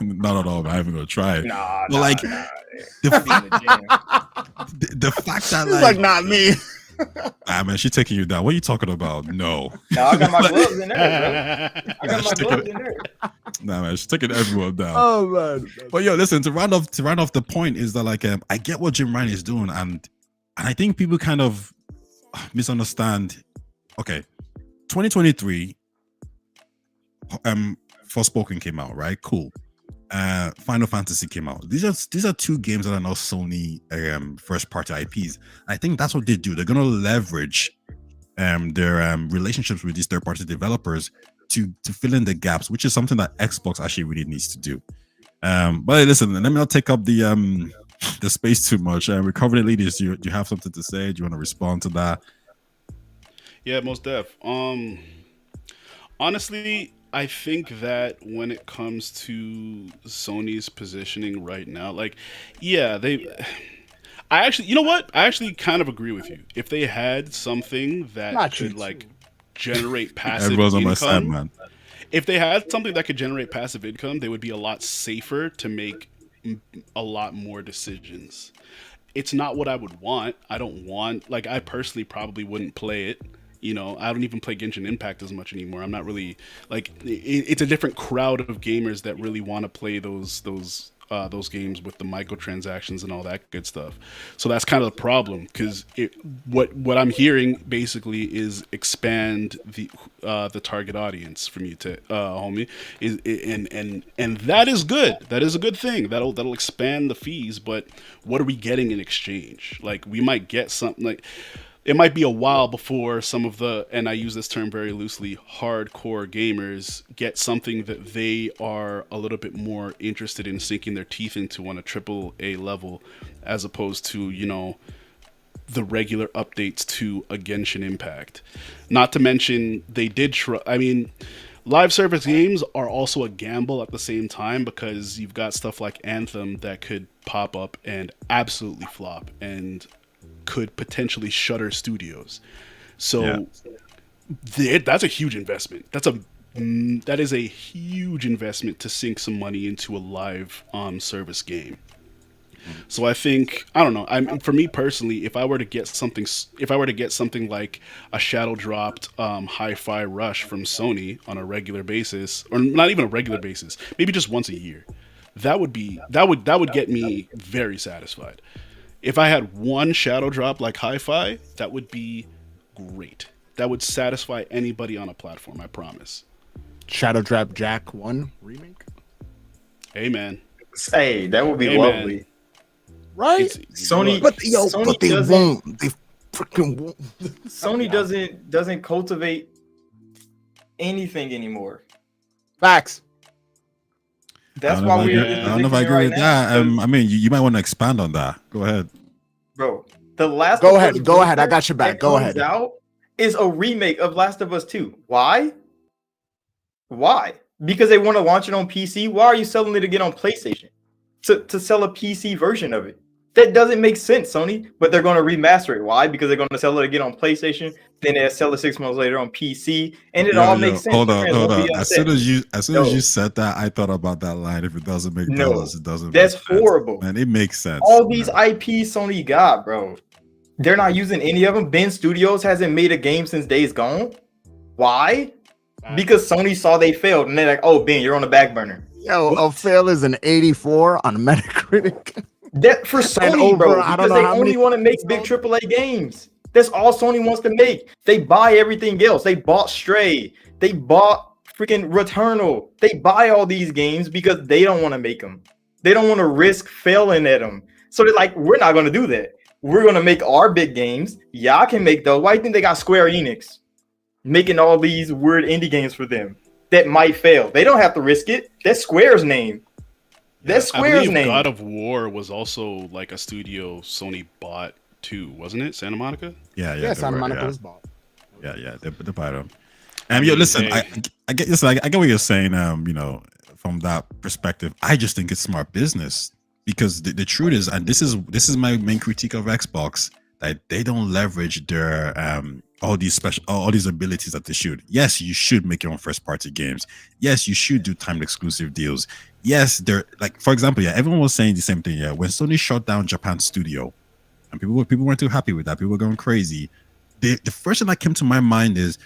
not at all. I'm even gonna try it. The fact that it's like not me. Man, she's taking you down. What are you talking about? No, I got my gloves in there, bro. I got my gloves in there. Nah, man, she's taking everyone down. Oh man. But yo, listen, to round off the point is that I get what Jim Ryan is doing, and I think people kind of misunderstand. Okay, 2023, Forspoken came out, right? Cool. Final Fantasy came out. These are two games that are now Sony first party IPs. I think that's what they do. They're gonna leverage their relationships with these third party developers to fill in the gaps, which is something that Xbox actually really needs to do. But listen, let me not take up the space too much. Recovering Leaders, do you have something to say? Do you want to respond to that? Yeah, most def. Honestly, I think that when it comes to Sony's positioning right now, I actually, you know what? I actually kind of agree with you. If they had something that could generate passive Everyone's on my side, income, man. if they had something that could generate passive income, they would be a lot safer to make a lot more decisions. It's not what I would want. I don't want, like, I personally probably wouldn't play it. You know, I don't even play Genshin Impact as much anymore. I'm not really like it's a different crowd of gamers that really want to play those games with the microtransactions and all that good stuff. So that's kind of the problem, because what I'm hearing basically is expand the target audience from you to homie is and that is good. That is a good thing. That'll expand the fees. But what are we getting in exchange? Like, we might get something like. It might be a while before some of the, and I use this term very loosely, hardcore gamers get something that they are a little bit more interested in sinking their teeth into on a AAA level, as opposed to, you know, the regular updates to a Genshin Impact. Not to mention, they did I mean, live service games are also a gamble at the same time, because you've got stuff like Anthem that could pop up and absolutely flop and could potentially shutter studios. So that's a huge investment. That is a huge investment to sink some money into a live service game. So I think, I don't know. For me personally, if I were to get something like a shadow dropped Hi-Fi Rush from Sony on a regular basis, or not even a regular basis, maybe just once a year, that would get me very satisfied. If I had one shadow drop like Hi-Fi, that would be great. That would satisfy anybody on a platform, I promise. Shadow Drop Jack 1 remake? Hey, man. Hey, that would be lovely. Man. Right? Sony, but Sony they doesn't, won't. They freaking won't. Sony doesn't cultivate anything anymore. Facts. That's why we're. I don't know if I agree with that. I mean, you might want to expand on that. Go ahead, bro. The last. Go ahead. I got your back. Go ahead. Out is a remake of Last of Us 2. Why? Because they want to launch it on PC. Why are you selling it to get on PlayStation? To sell a PC version of it. That doesn't make sense, Sony. But they're going to remaster it. Why? Because they're going to sell it to get on PlayStation. Then they'll sell it 6 months later on PC, and it all makes sense. Hold on. As soon as you said that, I thought about that line. If it doesn't make dollars, it doesn't. That's make horrible. Sense. Man, it makes sense. All these IPs Sony got, bro. They're not using any of them. Ben Studios hasn't made a game since Days Gone. Why? Because Sony saw they failed, and they're like, "Oh, Ben, you're on the back burner." Yo, a fail is an 84 on Metacritic. That for Sony, bro, because they only want to make big AAA games. That's all Sony wants to make. They buy everything else. They bought Stray. They bought freaking Returnal. They buy all these games because they don't want to make them. They don't want to risk failing at them. So they're like, we're not going to do that. We're going to make our big games. Y'all can make those. Why do you think they got Square Enix making all these weird indie games for them that might fail? They don't have to risk it. That's Square's name. That's Square's name. God of War was also like a studio Sony bought too, wasn't it? Santa Monica? Yeah, Santa Monica was bought. Yeah, they bought them. Yo, listen, I get what you're saying. You know, from that perspective, I just think it's smart business, because the truth is, and this is my main critique of Xbox, that they don't leverage their all these abilities that they should. Yes, you should make your own first party games. Yes, you should do timed exclusive deals. Yes, they're like, for example, everyone was saying the same thing. When Sony shut down Japan studio, and people weren't too happy with that. People were going crazy. The first thing that came to my mind is,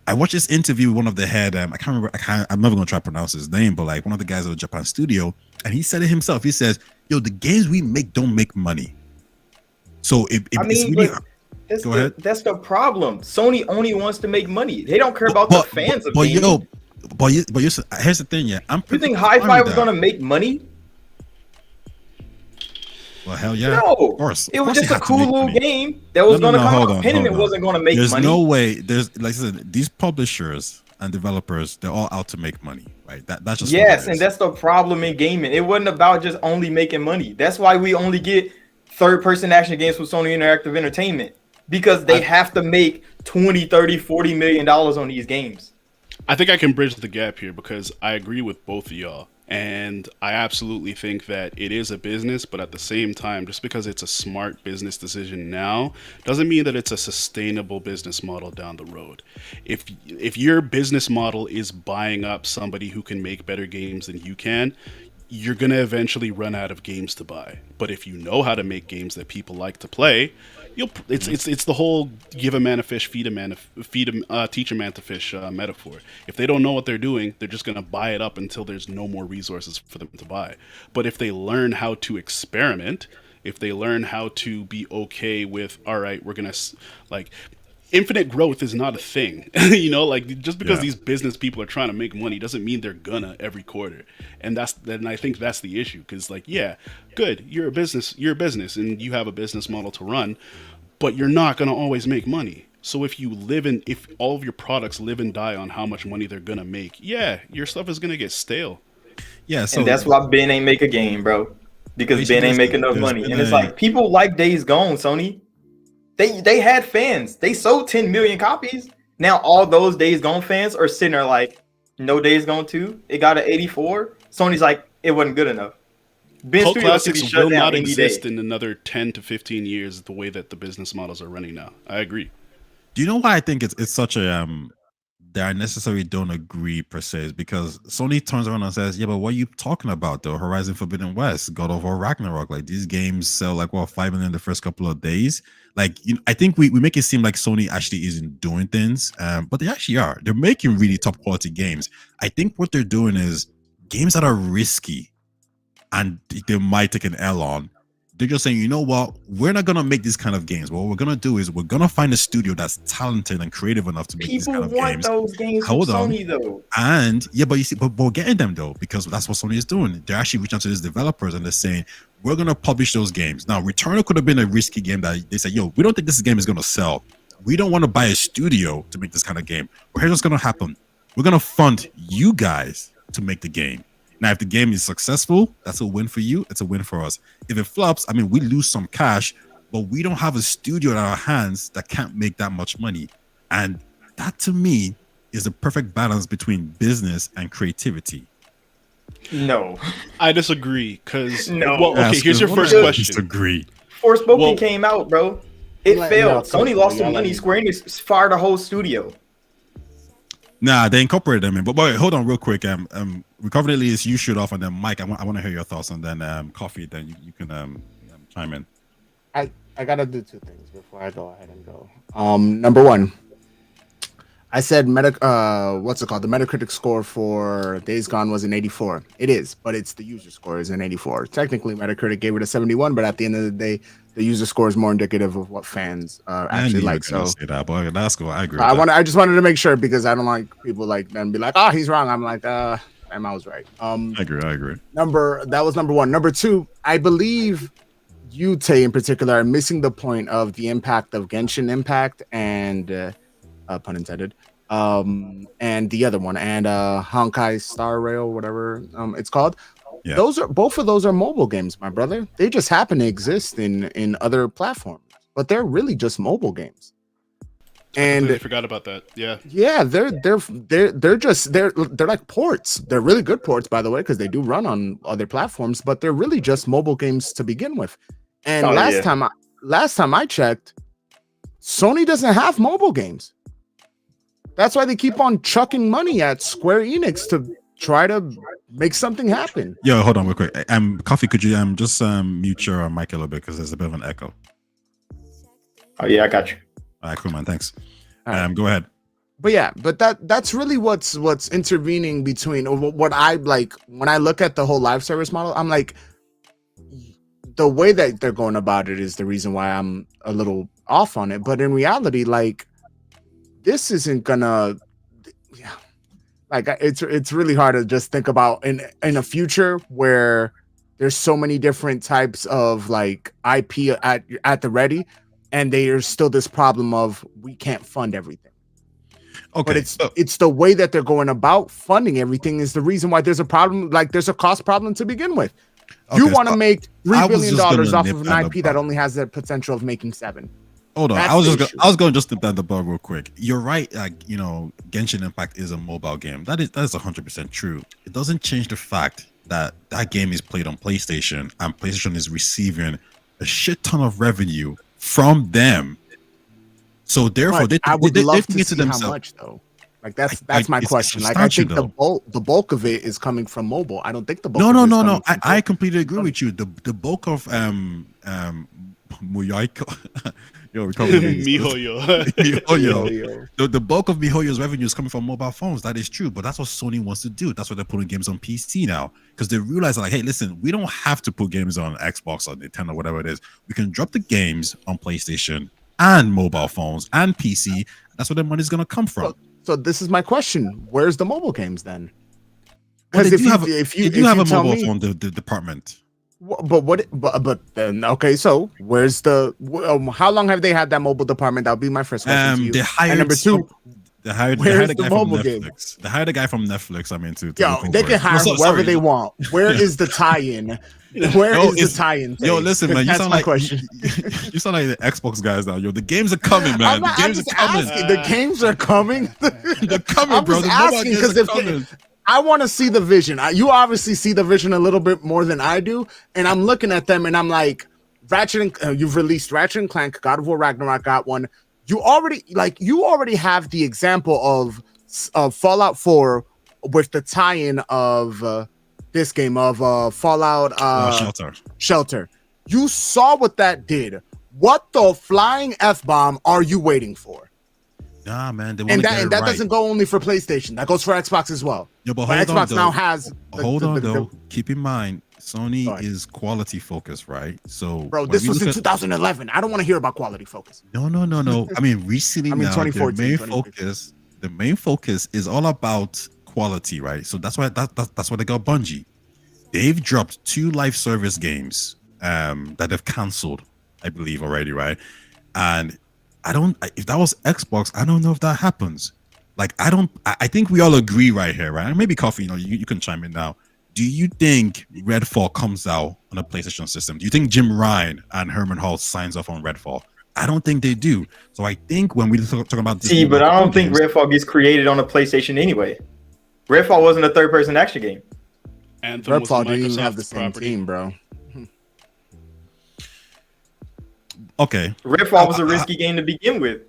I watched this interview with one of the head. I can't remember. I'm never gonna try to pronounce his name, but like one of the guys at the Japan studio, and he said it himself. He says, "Yo, the games we make don't make money." So go ahead. That's the problem. Sony only wants to make money. They don't care about the fans of games. Here's the thing. Yeah, you think Hi-Fi was gonna make money? Well, hell yeah. No, of course. It was just a cool little game that was going to come out. It wasn't going to make money. There's no way. There's, like I said, these publishers and developers, they're all out to make money, right? That's just and that's the problem in gaming. It wasn't about just only making money. That's why we only get third-person action games from Sony Interactive Entertainment, because they have to make $20, $30, $40 million on these games. I think I can bridge the gap here, because I agree with both of y'all. And I absolutely think that it is a business, but at the same time, just because it's a smart business decision now doesn't mean that it's a sustainable business model down the road. If your business model is buying up somebody who can make better games than you can, you're going to eventually run out of games to buy. But if you know how to make games that people like to play, it's the whole give a man a fish, teach a man to fish metaphor. If they don't know what they're doing, they're just going to buy it up until there's no more resources for them to buy. But if they learn how to experiment, if they learn how to be okay with, all right, we're going to like infinite growth is not a thing. Like just because these business people are trying to make money doesn't mean they're gonna every quarter. And I think that's the issue. Because like, yeah, good, you're a business and you have a business model to run, but you're not gonna always make money. So if all of your products live and die on how much money they're gonna make, yeah, your stuff is gonna get stale. Yeah, so and that's why Ben ain't make a game, bro. Because Ben ain't make enough money. And it's like people like Days Gone, Sony. They had fans. They sold 10 million copies. Now all those Days Gone fans are sitting there like, no Days Gone 2. It got an 84. Sony's like, it wasn't good enough. Cult classics will not exist in another 10 to 15 years the way that the business models are running now. I agree. Do you know why I think it's such a that I necessarily don't agree per se is because Sony turns around and says, yeah, but what are you talking about though? Horizon Forbidden West, God of War Ragnarok, like these games sell like 5 million the first couple of days. Like, I think we make it seem like Sony actually isn't doing things, but they actually are. They're making really top quality games. I think what they're doing is games that are risky and they might take an L on. They're just saying, you know what, we're not gonna make these kind of games. What we're gonna do is we're gonna find a studio that's talented and creative enough to make these kind of games. People want those games from Sony though. And yeah, but you see, but we're getting them though, because that's what Sony is doing. They're actually reaching out to these developers and they're saying, we're gonna publish those games. Now, Returnal could have been a risky game that they said, yo, we don't think this game is gonna sell. We don't want to buy a studio to make this kind of game. But here's what's gonna happen. We're gonna fund you guys to make the game. Now, if the game is successful, that's a win for you. It's a win for us. If it flops, I mean, we lose some cash, but we don't have a studio in our hands that can't make that much money. And that, to me, is the perfect balance between business and creativity. No. I disagree, because... No. Well, okay, here's your first question. Disagree. Forspoken came out, bro. It failed. Sony lost some money. Like, Square Enix fired the whole studio. Nah, they incorporated them in. But wait, hold on real quick. Recovery is you shoot off, and then Mike, I want to hear your thoughts, and then Coffee, then you can chime in. I gotta do two things before I go ahead and go. Number one, I said what's it called? The Metacritic score for Days Gone was an 84. It is, but it's the user score is an 84. Technically, Metacritic gave it a 71, but at the end of the day, the user score is more indicative of what fans actually like. So say that, boy. That's cool. I agree. I just wanted to make sure because I don't like people like then be like, oh, he's wrong. I'm like, I was right. I agree. That was number one. Number two, I believe you, Tay, in particular, are missing the point of the impact of Genshin Impact and pun intended. And the other one, and Honkai Star Rail, whatever it's called. Yeah. Both of those are mobile games, my brother. They just happen to exist in other platforms, but they're really just mobile games. And I forgot about that. Yeah, they're like ports. They're really good ports, by the way, because they do run on other platforms. But they're really just mobile games to begin with. And last time I checked, Sony doesn't have mobile games. That's why they keep on chucking money at Square Enix to try to make something happen. Yo, hold on real quick. Coffee, could you just mute your mic a little bit because there's a bit of an echo. Oh yeah, I got you. All right, cool, man. Thanks. Go ahead. But that's really what's intervening between what I like when I look at the whole live service model. I'm like, the way that they're going about it is the reason why I'm a little off on it. But in reality, like, this isn't gonna. Yeah. Like it's really hard to just think about in a future where there's so many different types of like IP at the ready, and there's still this problem of we can't fund everything. Okay, but it's the way that they're going about funding everything is the reason why there's a problem. Like there's a cost problem to begin with. You want to make $3 billion off of an IP that only has the potential of making $7 billion. Hold on, I was going to just nip that the bug real quick. You're right, like Genshin Impact is a mobile game. That is 100% true. It doesn't change the fact that game is played on PlayStation, and PlayStation is receiving a shit ton of revenue from them. So therefore, I would love to get see themselves. how much though. Like that's my it's question. Like I think substantial, the bulk of it is coming from mobile. I don't think the bulk. No, of no, it is no, coming no. from I completely agree with you. The bulk of Muyaiko, yo, we call it Mihoyo. Mihoyo. The bulk of Mihoyo's revenue is coming from mobile phones. That is true, but that's what Sony wants to do. That's why they're putting games on PC now, because they realize like, hey, listen, we don't have to put games on Xbox or Nintendo, whatever it is. We can drop the games on PlayStation and mobile phones and PC. That's where the money's gonna come from. So this is my question: where's the mobile games then? Well, Because they do have a mobile phone the department. But then okay, so where's the how long have they had that mobile department? That'll be my first question to you. They hired And number two, they hired where's a the guy from mobile game? Netflix. They hired a guy from Netflix. I mean, to Yo, look they over can it. hire No, whoever sorry. they want. Where is the tie-in? Where Yo, is the tie-in? Yo, thing? listen, man. You That's sound my like question. you sound like the Xbox guys now. Yo, the games are coming, man. I'm The games are just coming. asking. The games are coming. They're coming, I'm bro. just The mobile asking games because are if coming. I want to see the vision. You obviously see the vision a little bit more than I do, and I'm looking at them and I'm like, you've released Ratchet and Clank, God of War Ragnarok got one. You already have the example of Fallout 4 with the tie-in of this game of Fallout Shelter. You saw what that did. What the flying F-bomb are you waiting for? Nah, man. They And that doesn't go only for PlayStation. That goes for Xbox as well. Yeah, but But hold on, Xbox though. now has. Hold on, though. Keep in mind, Sony Go ahead. is quality focused, right? So, Bro, when this we was look in at- 2011. I don't want to hear about quality focus. No. I mean, recently I mean, now, 2014, the main focus is all about quality, right? So that's why that's why they got Bungie. They've dropped 2 live service games that they've canceled, I believe already, right? And if that was Xbox, I don't know if that happens. Like, I think we all agree right here, right? Maybe Coffee, you can chime in now. Do you think Redfall comes out on a PlayStation system? Do you think Jim Ryan and Herman Hall signs off on Redfall? I don't think they do. So I think when we talk about this, but I don't think Redfall gets created on a PlayStation anyway. Redfall wasn't a third-person action game. Anthem was Redfall didn't even have Microsoft's the same property. team, bro. Okay. Redfall was a risky game to begin with.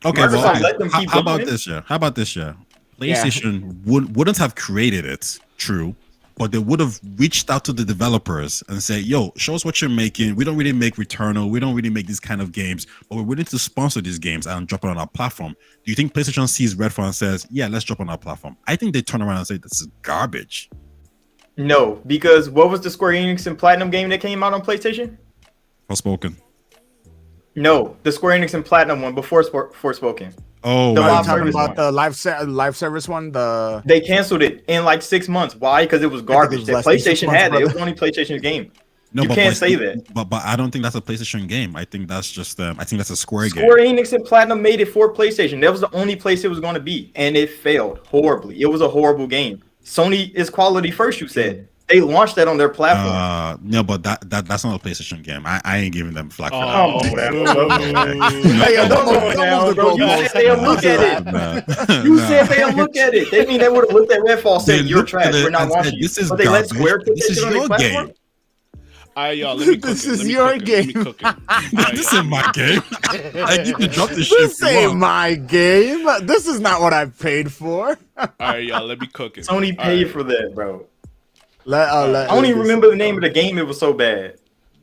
Okay, Microsoft well, let them keep how about going. this? Yeah, how about this? Yeah, PlayStation wouldn't have created it, true, but they would have reached out to the developers and say, "Yo, show us what you're making. We don't really make Returnal. We don't really make these kind of games, but we're willing to sponsor these games and drop it on our platform." Do you think PlayStation sees Redfall and says, "Yeah, let's drop on our platform"? I think they turn around and say, "This is garbage." No, because what was the Square Enix and Platinum game that came out on PlayStation? Forspoken. No, the Square Enix and Platinum one before Forspoken. Oh, The Are you live talking service about one. the live service one? They canceled it in like 6 months. Why? Because it was garbage. less That than 6 PlayStation months, had it. It brother. was only PlayStation's game. no, You but can't say that. But I don't think that's a PlayStation game. I think that's just I think that's a Square game. Square Enix and Platinum made it for PlayStation. That was the only place it was going to be, and it failed horribly. It was a horrible game. Sony is quality first. You said they launched that on their platform. No, but that's not a PlayStation game. I ain't giving them flack for that. Come on, man. Hey, yo, don't Come move- on don't now, move the bro. You goalpost. said they'll look at it. Nah. You said they'll look at it. They mean they would have looked at Redfall, They said you're looked at trash. it We're not and launching said, you. "This is But they let garbage. Square put This that is shit on their your platform. game." All right, y'all, let me cook This it. is Let me your cook it. Let me game. cook it. All right, This y'all. is my game. Like, you can drop this shit. This if you ain't want. my game. This is not what I paid for. All right, y'all, let me cook it. Sony All paid right. for that, bro. I I don't even remember the name of the game. It was so bad.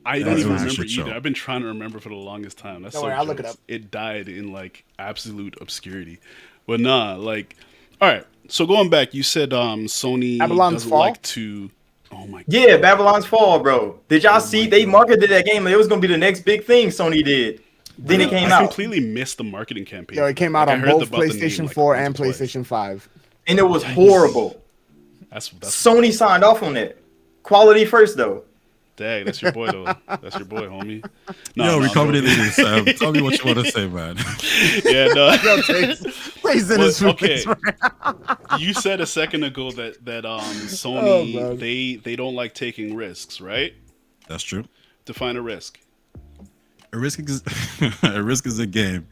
I That don't was even a remember shit show. either. I've been trying to remember for the longest time. That's Don't so worry, I'll look it jokes. up. It died in like absolute obscurity. But nah, like, all right. So going back, you said Sony Babylon's doesn't Fall? like to. Oh my god. Yeah, Babylon's Fall, bro. Did y'all see? They marketed that game. It was gonna be the next big thing Sony did. Then it came I out, completely missed the marketing campaign. Yo, it came out Like, I on heard both about the name, PlayStation like, 4 once and or twice. PlayStation 5. and it was horrible. That's Sony signed off on that. Quality first, though. dang. That's your boy though. That's your boy, homie. Yo, we covered it no. in this. Tell me what you want to say, man. Yeah, no. Yo, plays in his okay. face right You said a second ago that Oh, Sony man. they don't like taking risks, right? That's true. Define a risk. A risk is a game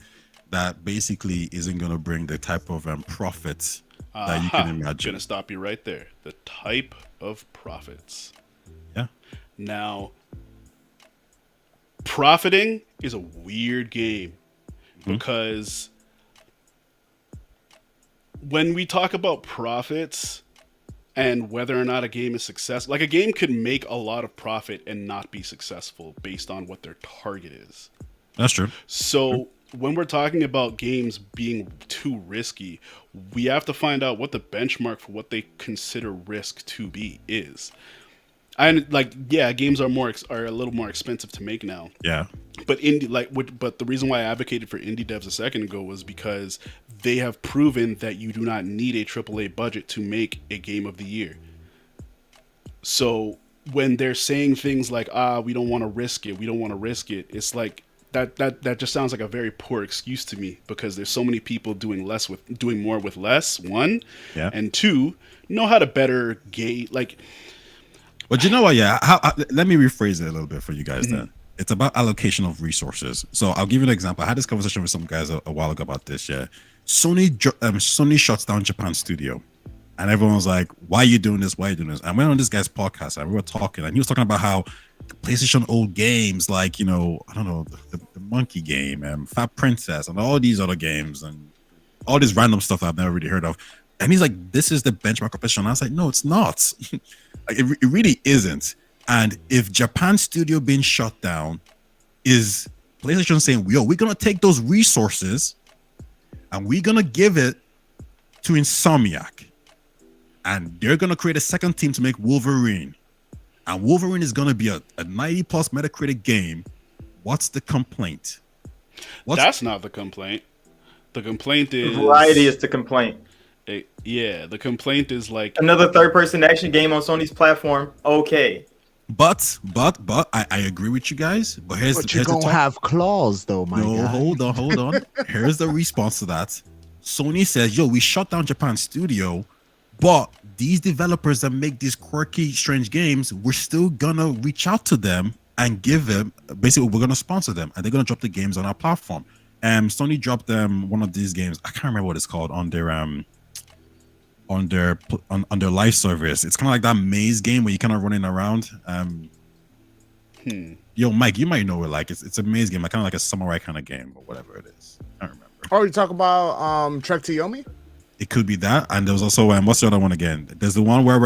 that basically isn't going to bring the type of profits that you can I'm imagine. gonna stop you right there. The type of profits. Yeah. Now, profiting is a weird game because when we talk about profits and whether or not a game is successful, like a game could make a lot of profit and not be successful based on what their target is. That's true. So when we're talking about games being too risky, we have to find out what the benchmark for what they consider risk to be is. And like, yeah, games are a little more expensive to make now. Yeah. But but the reason why I advocated for indie devs a second ago was because they have proven that you do not need a AAA budget to make a game of the year. So when they're saying things like, we don't want to risk it, it's like that just sounds like a very poor excuse to me, because there's so many people doing more with less, one, and two, know how to better gauge, like. But you know what? Yeah, let me rephrase it a little bit for you guys. Then it's about allocation of resources. So I'll give you an example. I had this conversation with some guys a while ago about this. Yeah, Sony shuts down Japan studio, and everyone was like, "Why are you doing this? Why are you doing this?" I went on this guy's podcast and we were talking, and he was talking about how the PlayStation old games, like, you know, I don't know, the Monkey Game and Fat Princess and all these other games and all this random stuff that I've never really heard of. And he's like, "This is the benchmark of PlayStation." And I was like, "No, it's not. Like, it really isn't." And if Japan studio being shut down is PlayStation saying, we're going to take those resources and we're going to give it to Insomniac. And they're going to create a second team to make Wolverine. And Wolverine is going to be a 90 plus Metacritic game. What's the complaint? That's not the complaint. The complaint is... Variety is the complaint. The complaint is like... Another third-person action game on Sony's platform. Okay. But I agree with you guys. But you're going to have claws, though, my guy. Hold on. Here's the response to that. Sony says, we shut down Japan studio, but these developers that make these quirky, strange games, we're still going to reach out to them and give them, basically, we're going to sponsor them, and they're going to drop the games on our platform. Sony dropped them one of these games. I can't remember what it's called on their live service. It's kind of like that maze game where you're kind of running around. Yo, Mike, you might know it. Like it's a maze game, like kind of like a samurai kind of game or whatever it is. I don't remember. Oh, you talk about Trek to Yomi? It could be that, and there was also what's the other one again? There's the one where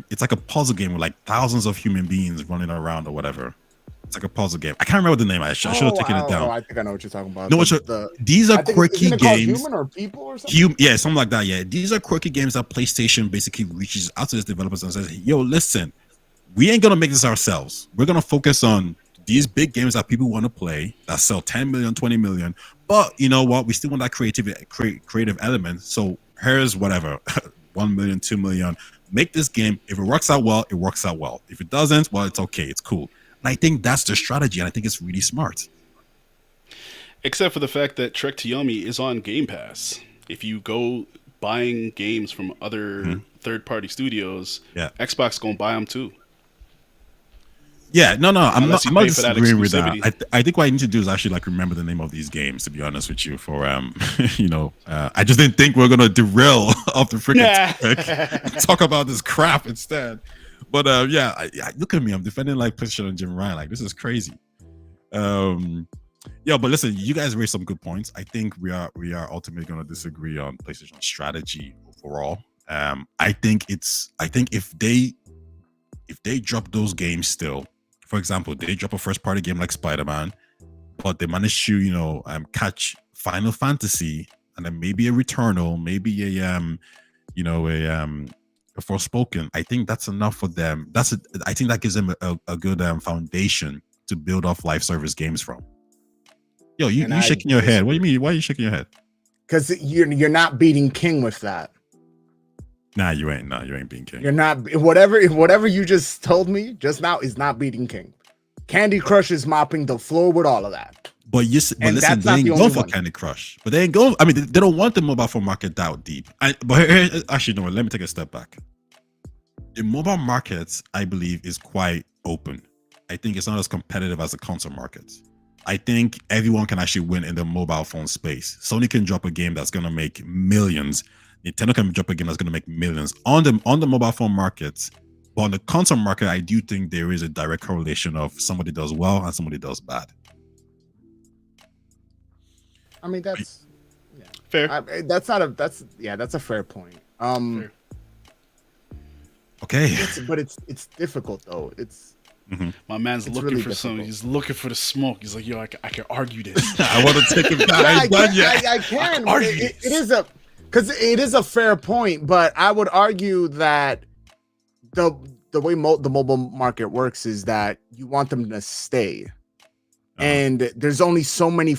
it's like a puzzle game with like thousands of human beings running around or whatever. It's like a puzzle game. I can't remember the name. I should have taken it down. Oh, I think I know what you're talking about. No, these are quirky games. Human or people or something? Yeah, something like that. Yeah, these are quirky games that PlayStation basically reaches out to its developers and says, "Yo, listen, we ain't gonna make this ourselves. We're gonna focus on these big games that people want to play that sell 10 million, 20 million. But you know what? We still want that creative element. So here's whatever, 1 million, 2 million. Make this game. If it works out well, it works out well. If it doesn't, well, it's okay. It's cool." And I think that's the strategy, and I think it's really smart. Except for the fact that Trek to Yomi is on Game Pass. If you go buying games from other third-party studios, Xbox gonna buy them too. Yeah, no, I'm not disagreeing with that. exclusivity. I think what I need to do is actually like remember the name of these games. To be honest with you, for I just didn't think we are gonna derail off the freaking topic, talk about this crap instead. But look at me. I'm defending like PlayStation and Jim Ryan. Like, this is crazy. But listen, you guys raised some good points. I think we are ultimately going to disagree on PlayStation strategy overall. I think if they drop those games still, for example, they drop a first party game like Spider-Man, but they manage to catch Final Fantasy and then maybe a Returnal, maybe a Forspoken. I think that's enough for them. I think that gives them a good foundation to build off live service games from. Yo, you shaking your head. What do you mean? Why are you shaking your head? Because you're not beating King with that. Nah, you ain't. No, you ain't beating King. You're not. Whatever you just told me just now is not beating King. Candy Crush is mopping the floor with all of that. But listen, they ain't going for Candy Crush. But they ain't going. I mean, they don't want the mobile phone market that deep. Actually, no. Let me take a step back. The mobile market, I believe, is quite open. I think it's not as competitive as the console market. I think everyone can actually win in the mobile phone space. Sony can drop a game that's going to make millions. Nintendo can drop a game that's going to make millions on the mobile phone markets. But on the console market, I do think there is a direct correlation of somebody does well and somebody does bad. I mean, that's fair. That's a fair point. Fair. Okay. But it's difficult though. My man's looking really for some. difficult. He's looking for the smoke. He's like, yo, I can argue this. I want to take it back. I can. It is a fair point, but I would argue that the way the mobile market works is that you want them to stay, and there's only so many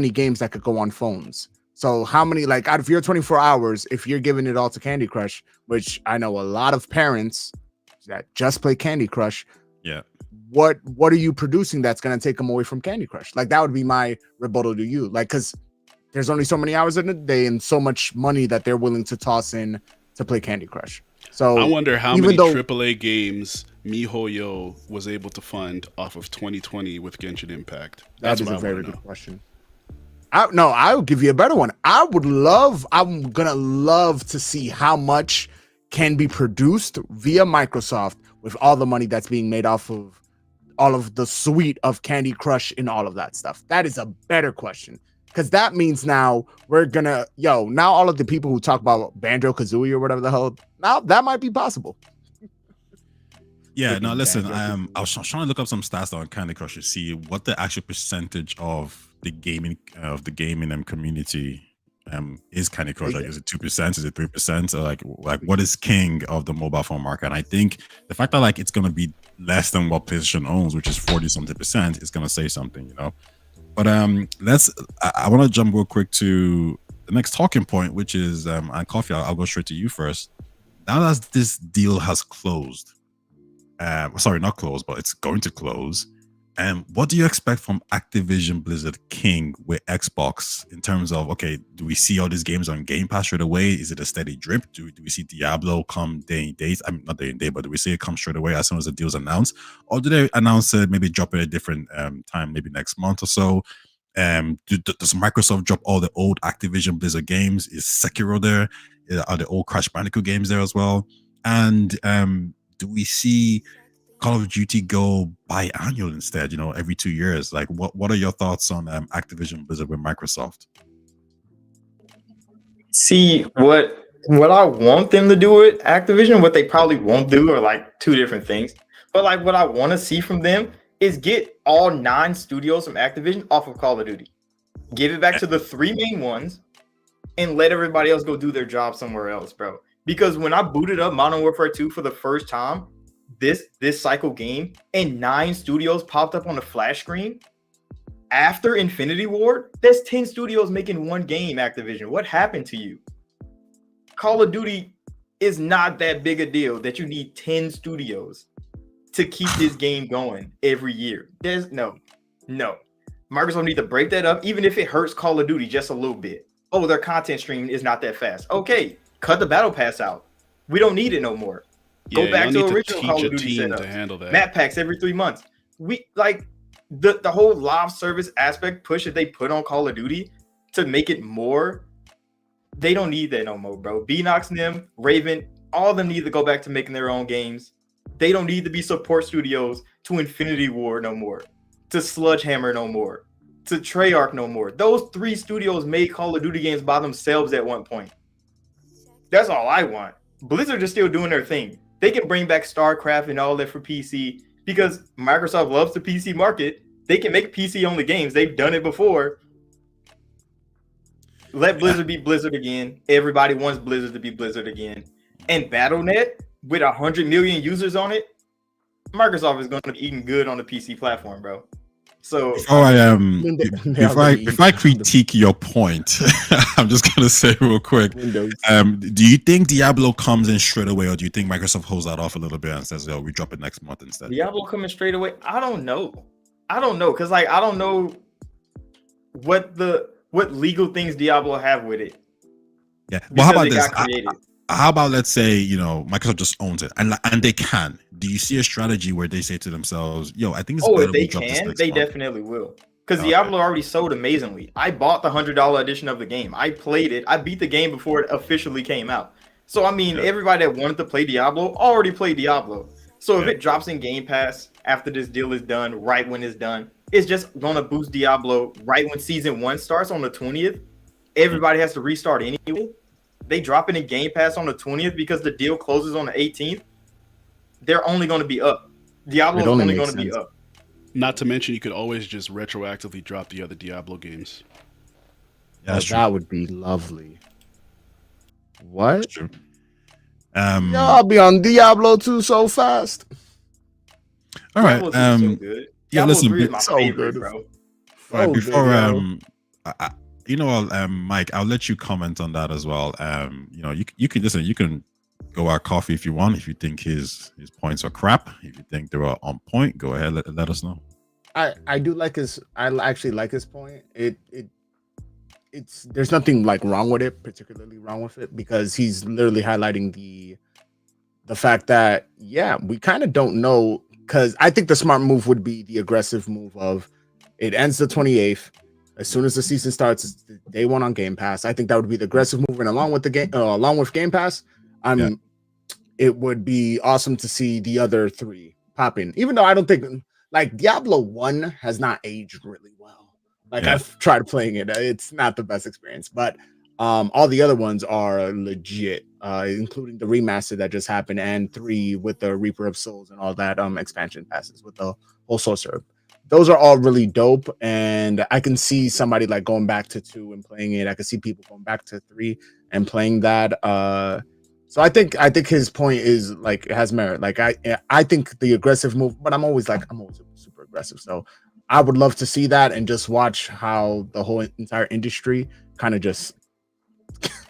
games that could go on phones. So how many, like, out of your 24 hours, if you're giving it all to Candy Crush, which I know a lot of parents that just play Candy Crush. Yeah. What are you producing that's going to take them away from Candy Crush? Like, that would be my rebuttal to you. Like, because there's only so many hours in a day and so much money that they're willing to toss in to play Candy Crush. So I wonder how many AAA games MiHoYo was able to fund off of 2020 with Genshin Impact. That is a very good question. I'll give you a better one. I'm gonna love to see how much can be produced via Microsoft with all the money that's being made off of all of the suite of Candy Crush and all of that stuff. That is a better question. Because that means now now all of the people who talk about Banjo-Kazooie or whatever the hell, now that might be possible. Yeah, no, listen, I was trying to look up some stats on Candy Crush to see what the actual percentage of the gaming community is Candy Crush. Like, is it 2%? Is it 3%? Or like what is king of the mobile phone market? And I think the fact that like it's gonna be less than what PlayStation owns, which is 40-something%, is gonna say something, you know. But I want to jump real quick to the next talking point, which is and Coffee, I'll go straight to you first. Now that this deal has closed, sorry, not closed, but it's going to close. What do you expect from Activision Blizzard King with Xbox in terms of, okay, do we see all these games on Game Pass straight away? Is it a steady drip? Do we see Diablo come day and date? I mean, not day and day, but do we see it come straight away as soon as the deal's announced? Or do they announce it, maybe drop it at a different time, maybe next month or so? Does Microsoft drop all the old Activision Blizzard games? Is Sekiro there? Are the old Crash Bandicoot games there as well? And do we see Call of Duty go biannual instead, you know, every 2 years? Like, what are your thoughts on Activision Blizzard with Microsoft? See, what I want them to do with Activision, what they probably won't do, are like two different things. But like what I want to see from them is get all 9 studios from Activision off of Call of Duty. Give it back to the 3 main ones and let everybody else go do their job somewhere else, bro. Because when I booted up Modern Warfare 2 for the first time, this cycle game, and 9 studios popped up on the flash screen after Infinity Ward, there's 10 studios making one game. Activision, what happened to you? Call of Duty is not that big a deal that you need 10 studios to keep this game going every year. There's no. Microsoft need to break that up, even if it hurts Call of Duty just a little bit. Oh, their content stream is not that fast. Okay, cut the battle pass out. We don't need it no more. Go back to original Call of Duty setup. To handle that. Map packs every 3 months. We like the whole live service aspect push that they put on Call of Duty to make it more. They don't need that no more, bro. Beanox and them, Raven, all of them need to go back to making their own games. They don't need to be support studios to Infinity Ward no more, to Sledgehammer no more, to Treyarch no more. Those 3 studios made Call of Duty games by themselves at one point. That's all I want. Blizzard is still doing their thing. They can bring back StarCraft and all that for PC because Microsoft loves the PC market. They can make PC-only games. They've done it before. Let Blizzard be Blizzard again. Everybody wants Blizzard to be Blizzard again. And Battle.net, with 100 million users on it, Microsoft is going to be eating good on the PC platform, bro. So before I critique your point, I'm just gonna say real quick. Do you think Diablo comes in straight away, or do you think Microsoft holds that off a little bit and says, "Oh, we drop it next month instead"? Diablo coming straight away? I don't know, because like I don't know what legal things Diablo have with it. Yeah. Well, how about this? How about, let's say, you know, Microsoft just owns it and they can. Do you see a strategy where they say to themselves, yo, I think it's better if they we drop this can, next they month? definitely will. because Diablo already sold amazingly. I bought the $100 edition of the game. I played it. I beat the game before it officially came out. So I mean, everybody that wanted to play Diablo already played Diablo. So if it drops in Game Pass after this deal is done, right when it's done, it's just gonna boost Diablo right when Season 1 starts on the 20th. Everybody has to restart anyway. They drop it in Game Pass on the 20th because the deal closes on the 18th. They're only going to be up. Diablo is only going to be up. Not to mention, you could always just retroactively drop the other Diablo games. Yeah, that would be lovely. What? That's true. I'll be on Diablo 2 so fast. All right. Diablo 2 is so good. Yeah, listen. 3 is my so favorite, good. bro. All right, before good, Mike, I'll let you comment on that as well. You can listen. You can go out coffee if you want. If you think his points are crap, if you think they are on point, go ahead. Let us know. I do like his. I actually like his point. It's there's nothing like wrong with it, particularly wrong with it, because he's literally highlighting the fact that we kind of don't know. Because I think the smart move would be the aggressive move of it ends the 28th. As soon as the season starts, it's day one on Game Pass. I think that would be the aggressive move, and along with the game, along with Game Pass, it would be awesome to see the other 3 pop in. Even though I don't think like Diablo 1 has not aged really well. Like I've tried playing it, it's not the best experience, but all the other ones are legit, including the remaster that just happened and 3 with the Reaper of Souls and all that expansion passes with the whole sorcerer. Those are all really dope, and I can see somebody like going back to 2 and playing it. I can see people going back to 3 and playing that. So I think his point is like it has merit. Like I think the aggressive move, but I'm always super aggressive. So I would love to see that and just watch how the whole entire industry kind of just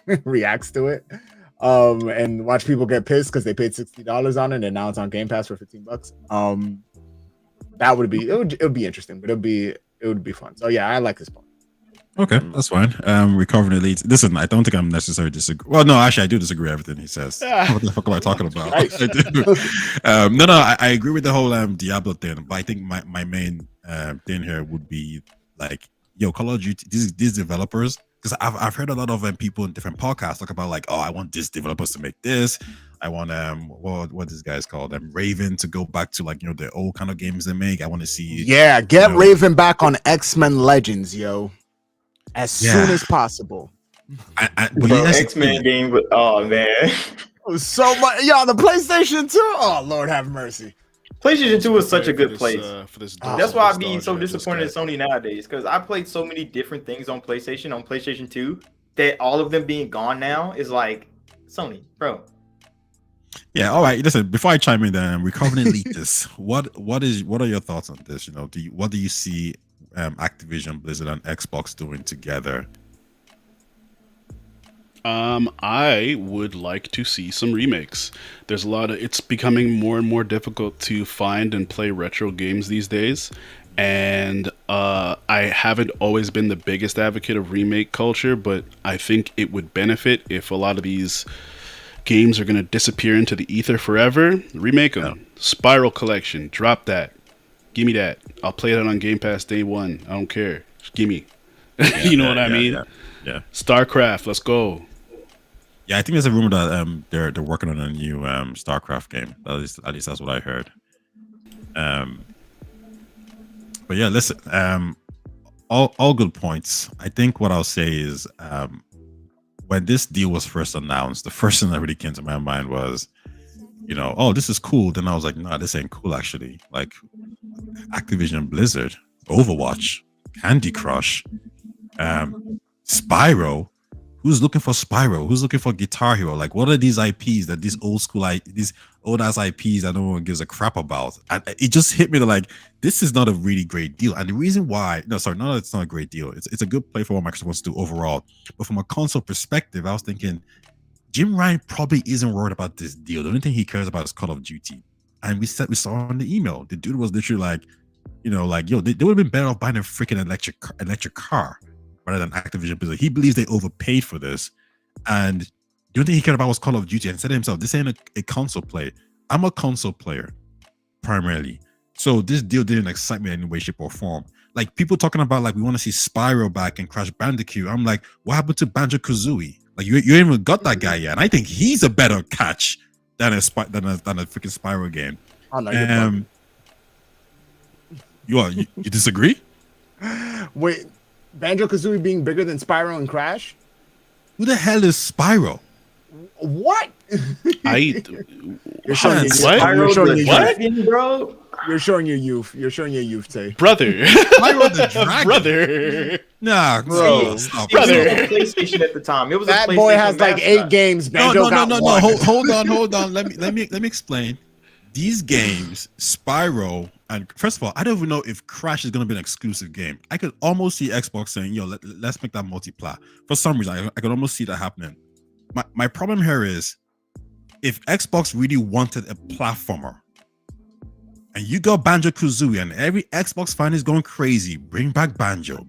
reacts to it. And watch people get pissed because they paid $60 on it and now it's on Game Pass for $15. That would be it would be interesting, but it would be fun. So yeah, I like this point. Okay, that's fine. Recovering elite. Listen, I don't think I'm necessarily disagree. Well, no, actually, I do disagree with everything he says. What the fuck am I talking about? I do. No, I agree with the whole Diablo thing, but I think my main thing here would be like, Call of Duty. These developers, because I've heard a lot of people in different podcasts talk about like, oh, I want these developers to make this. I want what this guy's called Raven to go back to like the old kind of games they make. I want to see get Raven back on X-Men Legends, as soon as possible. X-Men game, but oh man, so much. The PlayStation 2. Oh Lord, have mercy. PlayStation 2 is such a good place. That's why I be so disappointed in Sony nowadays, because I played so many different things on PlayStation 2 that all of them being gone now is like Sony, bro. Yeah, all right. Listen, before I chime in, then recovering elitists. What are your thoughts on this? What do you see Activision Blizzard and Xbox doing together? I would like to see some remakes. There's it's becoming more and more difficult to find and play retro games these days. And I haven't always been the biggest advocate of remake culture, but I think it would benefit if a lot of these games are going to disappear into the ether forever. Remake them. Yeah. Spiral Collection. Drop that. Give me that. I'll play that on Game Pass day one. I don't care. Just give me. You know what I mean? Yeah. StarCraft. Let's go. Yeah, I think there's a rumor that they're working on a new StarCraft game. At least that's what I heard. But yeah, listen. All good points. I think what I'll say is when this deal was first announced, the first thing that really came to my mind was, oh, this is cool. Then I was like, no, this ain't cool, actually. Like, Activision Blizzard, Overwatch, Candy Crush, Spyro. Who's looking for Spyro? Who's looking for Guitar Hero? Like, what are these IPs that these old ass IPs that no one gives a crap about? And it just hit me that like, this is not a really great deal. And the reason why, it's not a great deal. It's a good play for what Microsoft wants to do overall. But from a console perspective, I was thinking, Jim Ryan probably isn't worried about this deal. The only thing he cares about is Call of Duty. And we saw in the email, the dude was literally like, they would have been better off buying a freaking electric car rather than Activision Blizzard. He believes they overpaid for this. And the only thing he cared about was Call of Duty, and said to himself, this ain't a console play. I'm a console player, primarily. So this deal didn't excite me in any way, shape, or form. Like people talking about like we want to see Spyro back and Crash Bandicoot. I'm like, what happened to Banjo-Kazooie? Like you ain't even got that guy yet, and I think he's a better catch than a freaking Spyro game. Oh no, you're you disagree? Wait, Banjo-Kazooie being bigger than Spyro and Crash? Who the hell is Spyro? What? I You're showing your what? You're showing your What? youth. bro? You're showing your youth. You're showing your youth, Tay. brother, Spyro the Dragon. brother. Nah, Bro. stop. It was Brother. on PlayStation at the time. It was That a PlayStation boy has like mascot. 8 games. No, Banjo no. got one. Hold on. Let me explain. These games, Spyro, and first of all, I don't even know if Crash is going to be an exclusive game. I could almost see Xbox saying, "Yo, let's make that multi-plat." For some reason, I could almost see that happening. My problem here is, if Xbox really wanted a platformer, and you got Banjo-Kazooie, and every Xbox fan is going crazy, bring back Banjo.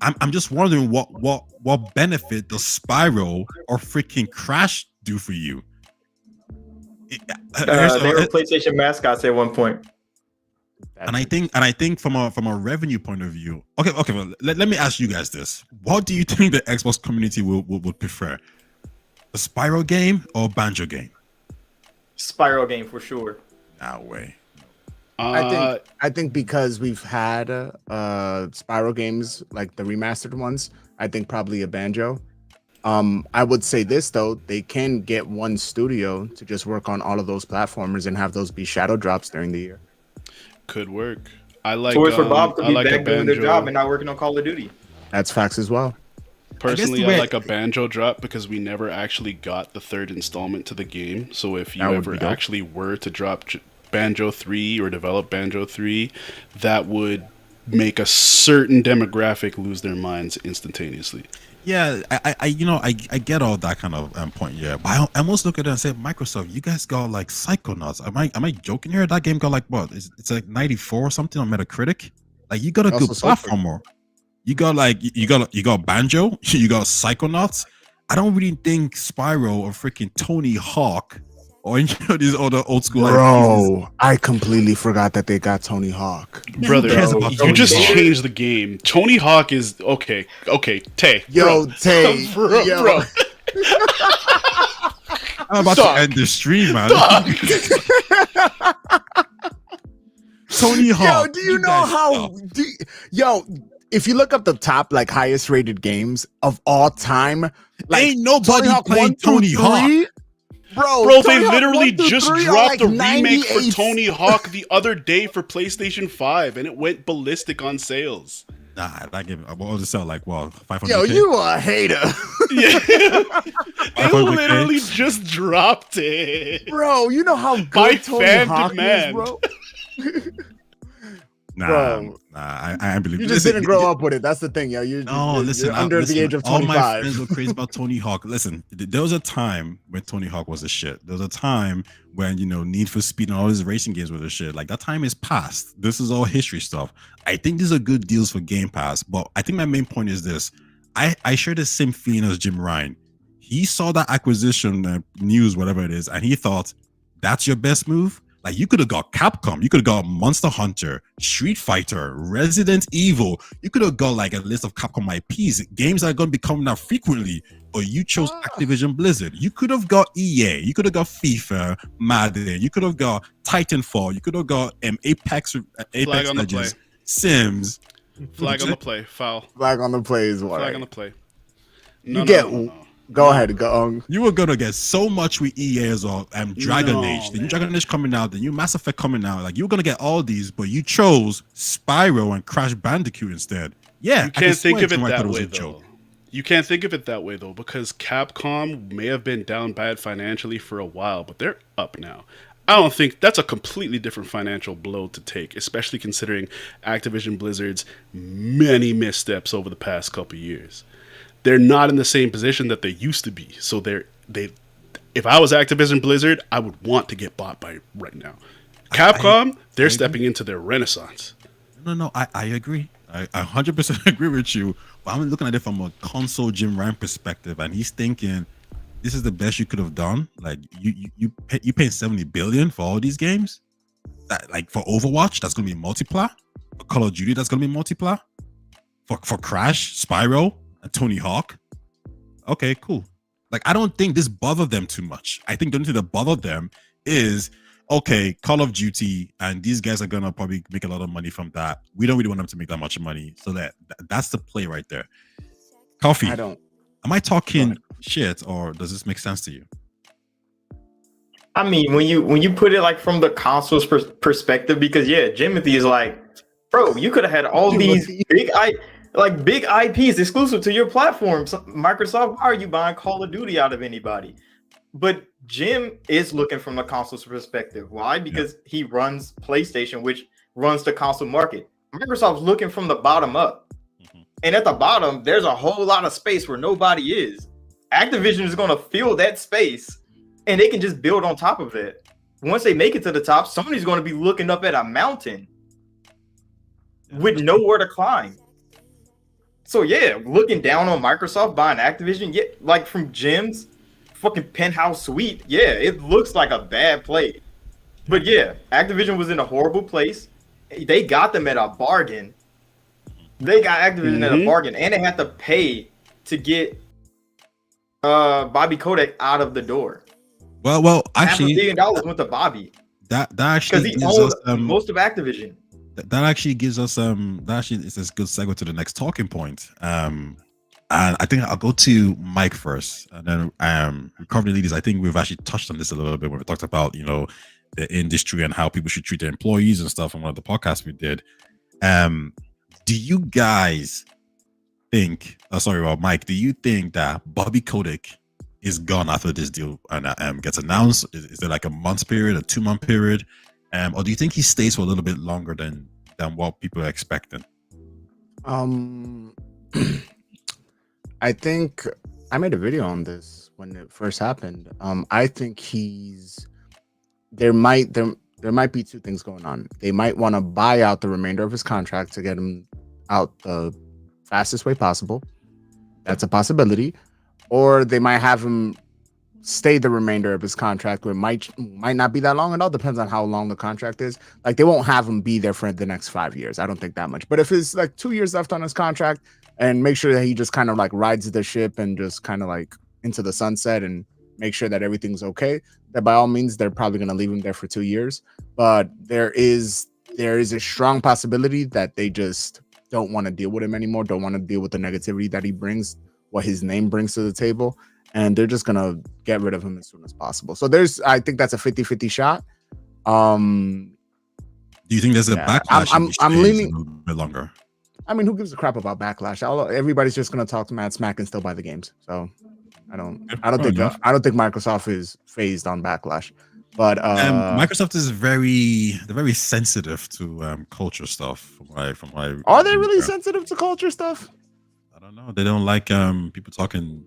I'm just wondering what benefit does Spyro or freaking Crash do for you? They were PlayStation mascots at one point. And I think from a revenue point of view, okay. Well, let me ask you guys this: what do you think the Xbox community would prefer, a Spyro game or Banjo game? Spyro game for sure. No way. I think because we've had Spyro games like the remastered ones, I think probably a Banjo. I would say this though, they can get one studio to just work on all of those platformers and have those be shadow drops during the year. Could work. I like. Toys for Bob to I be like a back doing their Banjo. job and not working on Call of Duty. That's facts as well. Personally, the I way- like a Banjo drop because we never actually got the 3rd installment to the game. So if you That would ever be dope. actually were to drop Banjo 3 or develop Banjo 3, that would make a certain demographic lose their minds instantaneously. Yeah, I get all that kind of point. Yeah, but I almost look at it and say, Microsoft, you guys got like Psychonauts. Am I joking here? That game got like what? It's like 94 or something on Metacritic. Like you got a good Also Super. platformer. You got like you got Banjo. You got Psychonauts. I don't really think Spyro or freaking Tony Hawk or any of these other old school IPs. Bro, I completely forgot that they got Tony Hawk. Brother, cares about you Tony just Hawk? changed the game. Tony Hawk is okay. Tay. Yo, bro. Tay, bro, yo. bro. I'm about Dog. to end the stream, man. Dog. Tony Hawk. Yo, do you know guys how? stop. If you look up the top like highest rated games of all time, like Ain't nobody playing 1 through Tony Hawk. 3, Bro, Bro, Tony they Hawk literally 1 through just 3 are dropped like a remake for 98. Tony Hawk the other day for PlayStation 5, and it went ballistic on sales. Nah, that game. I will sell like 500. Yo, you a hater, Yeah, they 500K? literally just dropped it. bro. You know how By good Tony fan Hawk demand. is, bro. Nah, Bro. I believe You just didn't grow up with it. That's the thing, yo. No, listen. you're under the age of all my 25. friends were crazy about Tony Hawk. Listen, there was a time when Tony Hawk was a shit. There was a time when Need for Speed and all these racing games were the shit. Like that time is past. This is all history stuff. I think these are good deals for Game Pass, but I think my main point is this: I share the same feeling as Jim Ryan. He saw that acquisition news, whatever it is, and he thought that's your best move. Like you could have got Capcom, you could have got Monster Hunter, Street Fighter, Resident Evil. You could have got like a list of Capcom IPs, games that are going to be coming out frequently. But you chose Activision Blizzard. You could have got EA, you could have got FIFA, Madden, you could have got Titanfall, you could have got Apex Flag on the play. Legends, Sims. Flag on the play. Foul. Flag on the play is what. Flag on the play. Go ahead, go. You were gonna get so much with EA as well, and Dragon No, Age. The new man. Dragon Age coming out, the new Mass Effect coming out. Like you were gonna get all these, but you chose Spyro and Crash Bandicoot instead. Yeah, You can't think of it I that thought was way a joke. though. You can't think of it that way though, because Capcom may have been down bad financially for a while, but they're up now. I don't think that's a completely different financial blow to take, especially considering Activision Blizzard's many missteps over the past couple years. They're not in the same position that they used to be. So if I was Activision Blizzard, I would want to get bought by right now. Capcom, they're stepping into their renaissance. No, I agree. I 100% agree with you. But I'm looking at it from a console Jim Ryan perspective, and he's thinking, this is the best you could have done. Like you paying $70 billion for all these games. That like for Overwatch, that's gonna be multiply. Call of Duty that's gonna be multiplayer for Crash, Spyro, and Tony Hawk. Okay, cool. Like, I don't think this bothered them too much. I think the only thing that bothered them is, okay, Call of Duty, and these guys are gonna probably make a lot of money from that. We don't really want them to make that much money, so that's the play right there. Coffee. I don't. Am I talking shit, or does this make sense to you? I mean, when you put it like from the console's perspective, because Jimothy is like, bro, you could have had all these big IPs exclusive to your platform. So Microsoft, why are you buying Call of Duty out of anybody? But Jim is looking from the console's perspective. Why? Because he runs PlayStation, which runs the console market. Microsoft's looking from the bottom up. And at the bottom, there's a whole lot of space where nobody is. Activision is going to fill that space, and they can just build on top of it. Once they make it to the top, Sony's going to be looking up at a mountain with nowhere to climb. So looking down on Microsoft buying Activision, like from Jim's fucking penthouse suite, it looks like a bad play. But Activision was in a horrible place. They got them at a bargain. They got Activision at a bargain, and they had to pay to get Bobby Kotick out of the door. Well, actually, $500 million went to Bobby. That actually because he owns most of Activision. That actually gives us that actually is a good segue to the next talking point. And I think I'll go to Mike first, and then recovery leaders. I think we've actually touched on this a little bit when we talked about the industry and how people should treat their employees and stuff on one of the podcasts we did. Do you guys think? Mike, do you think that Bobby Kotick is gone after this deal and gets announced? Is there like a month period, a 2-month period, or do you think he stays for a little bit longer than what people are expecting? I think I made a video on this when it first happened. I think there might be two things going on. They might want to buy out the remainder of his contract to get him out the fastest way possible. That's a possibility. Or they might have him stay the remainder of his contract, where might not be that long. It all depends on how long the contract is. Like, they won't have him be there for the next 5 years. I don't think that much. But if it's like 2 years left on his contract, and make sure that he just kind of like rides the ship and just kind of like into the sunset and make sure that everything's okay, that by all means, they're probably going to leave him there for 2 years. But there is a strong possibility that they just don't want to deal with him anymore, don't want to deal with the negativity that he brings, what his name brings to the table, and they're just going to get rid of him as soon as possible. So I think that's a 50-50 shot. Do you think there's a backlash? I'm leaning a little bit longer. I mean, who gives a crap about backlash? Everybody's just going to talk to Mad Smack and still buy the games. So I don't think Microsoft is phased on backlash. But Microsoft is very sensitive to culture stuff. From what are they really sensitive to culture stuff? I don't know. They don't like people talking,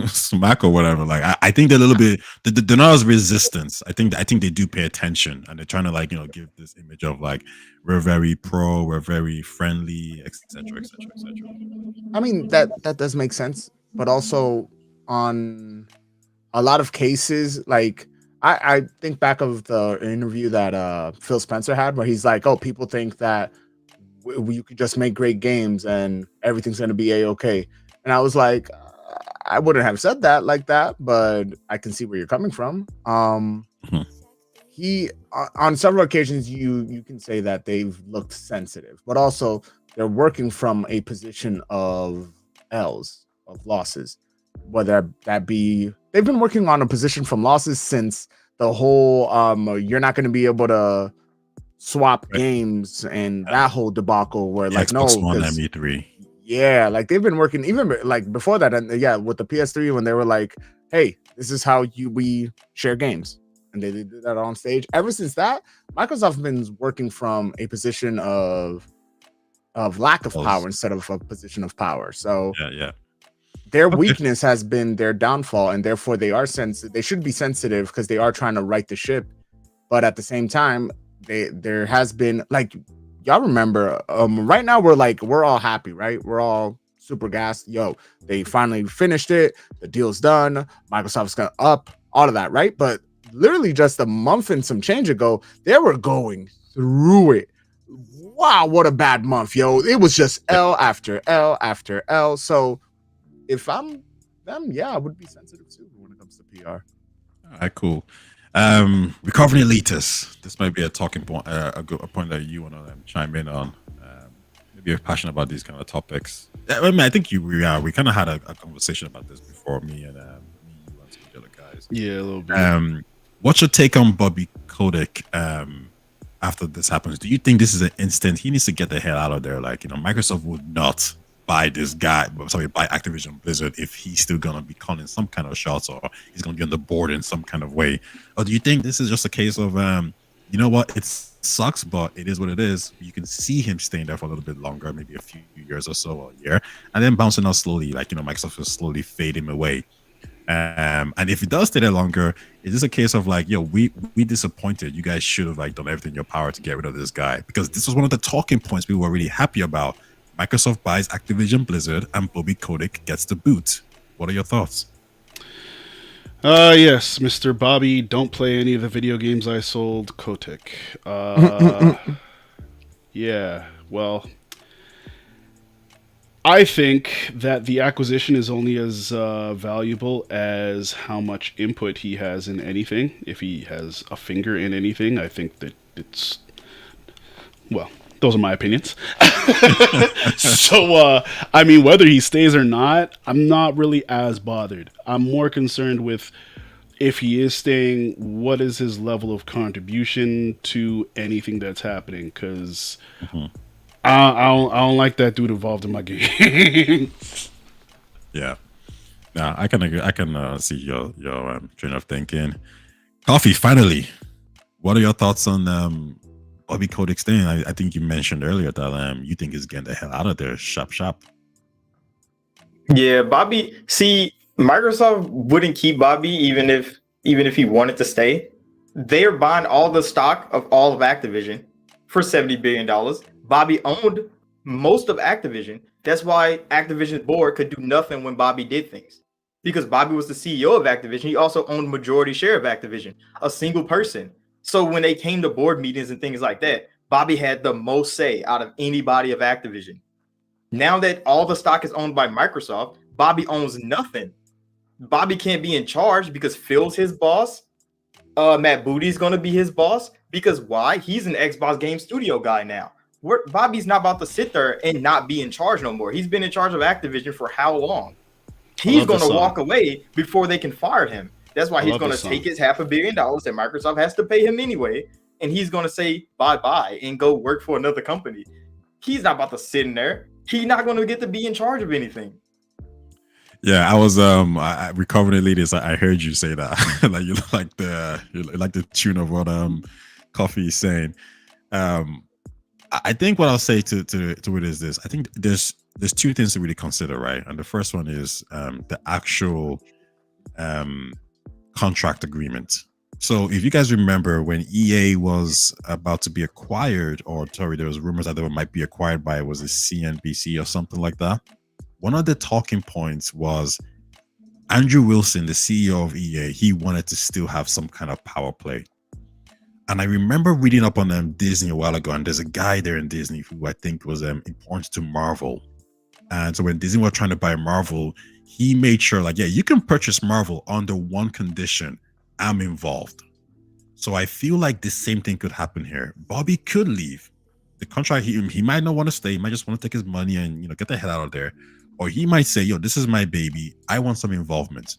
smack or whatever. Like I think they're a little bit. They're not as resistance. I think they do pay attention, and they're trying to give this image of like we're very pro, we're very friendly, etc., etc., etc. I mean that does make sense, but also on a lot of cases, like. I think back of the interview that Phil Spencer had, where he's like, "Oh, people think that you could just make great games and everything's going to be a-okay." And I was like, I wouldn't have said that like that, but I can see where you're coming from. He on several occasions you can say that they've looked sensitive, but also they're working from a position of losses, whether that be. They've been working on a position from losses since the whole you're not going to be able to swap games and that whole debacle where like Xbox One and E3. Yeah, like they've been working even like before that, and with the PS3 when they were like, "Hey, this is how we share games," and they did that on stage. Ever since that, Microsoft's been working from a position of lack of power instead of a position of power. So yeah. Their weakness has been their downfall, and therefore they are sensitive. They should be sensitive because they are trying to right the ship. But at the same time, there has been like y'all remember. Right now we're all happy, right? We're all super gassed. Yo, they finally finished it. The deal's done. Microsoft's gonna up all of that, right? But literally just a month and some change ago, they were going through it wow, what a bad month, yo. It was just L after L after L. So if I'm them, yeah, I would be sensitive too when it comes to PR. All right, cool. Recovering elitists. This might be a talking point, a point that you want to chime in on. Maybe you're passionate about these kind of topics. I mean, I think we kind of had a conversation about this before, me and you and some of the other guys. Yeah, a little bit. What's your take on Bobby Kotick after this happens? Do you think this is an instant? He needs to get the hell out of there. Like, Microsoft would not buy this guy, buy Activision Blizzard if he's still gonna be calling some kind of shots or he's gonna be on the board in some kind of way. Or do you think this is just a case of you know what, it sucks, but it is what it is. You can see him staying there for a little bit longer, maybe a few years or so, or a year, and then bouncing out slowly, like Microsoft will slowly fade him away. And if he does stay there longer, is this a case of like, we disappointed? You guys should have done everything in your power to get rid of this guy, because this was one of the talking points people were really happy about. Microsoft buys Activision Blizzard and Bobby Kotick gets the boot. What are your thoughts? Yes, Mr. Bobby, don't play any of the video games I sold Kotick. Yeah, well, I think that the acquisition is only as valuable as how much input he has in anything. If he has a finger in anything, I think that it's, well, those are my opinions. So, I mean, whether he stays or not, I'm not really as bothered. I'm more concerned with, if he is staying, what is his level of contribution to anything that's happening? Because I don't like that dude involved in my game. Yeah. Now I can agree. I can see your train of thinking. Coffee, finally. What are your thoughts on Bobby Kotick's thing? I think you mentioned earlier that you think he's getting the hell out of there. Shop. Yeah, Bobby. See, Microsoft wouldn't keep Bobby even if he wanted to stay. They're buying all the stock of all of Activision for $70 billion. Bobby owned most of Activision. That's why Activision's board could do nothing when Bobby did things. Because Bobby was the CEO of Activision. He also owned majority share of Activision, a single person. So when they came to board meetings and things like that, Bobby had the most say out of anybody of Activision. Now that all the stock is owned by Microsoft, Bobby owns nothing. Bobby can't be in charge because Phil's his boss. Matt Booty's going to be his boss. Because why? He's an Xbox Game Studio guy now. Bobby's not about to sit there and not be in charge no more. He's been in charge of Activision for how long? He's going to walk away before they can fire him. That's why he's going to take his $500 million that Microsoft has to pay him anyway, and he's going to say bye-bye and go work for another company. He's not about to sit in there. He's not going to get to be in charge of anything. Yeah, I was I recovering elitist. I heard you say that. Like you like the tune of what Coffee is saying. I think what I'll say to it is this. I think there's two things to really consider, right? And the first one is the actual contract agreement. So if you guys remember when EA was about to be acquired, or sorry, there was rumors that they might be acquired by, was it CNBC or something like that? One of the talking points was Andrew Wilson, the CEO of EA, he wanted to still have some kind of power play. And I remember reading up on Disney a while ago, and there's a guy there in Disney who I think was important to Marvel. And so when Disney was trying to buy Marvel, he made sure, like, yeah, you can purchase Marvel under one condition: I'm involved. So I feel like the same thing could happen here. Bobby could leave the contract. He might not want to stay. He might just want to take his money and get the hell out of there. Or he might say, yo, this is my baby. I want some involvement. So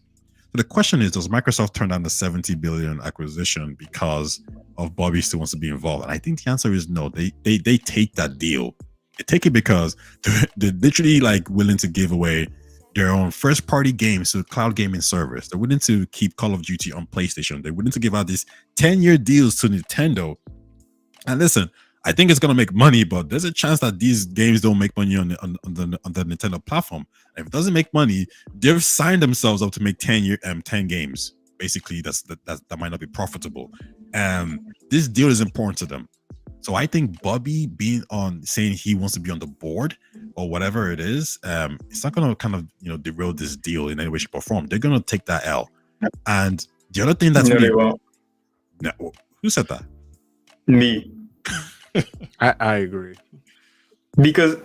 the question is, does Microsoft turn down the $70 billion acquisition because of Bobby still wants to be involved? And I think the answer is no. They take that deal. They take it because they're literally like willing to give away their own first party games to cloud gaming servers. They're willing to keep Call of Duty on PlayStation. They're willing to give out these 10-year deals to Nintendo. And listen, I think it's gonna make money, but there's a chance that these games don't make money on the Nintendo platform. And if it doesn't make money, they've signed themselves up to make 10 games. Basically, that might not be profitable. This deal is important to them. So I think Bobby saying he wants to be on the board or whatever it is, it's not gonna kind of derail this deal in any way, shape, or form. They're gonna take that L. And the other thing that's No, they won't. No, who said that? Me. I agree. Because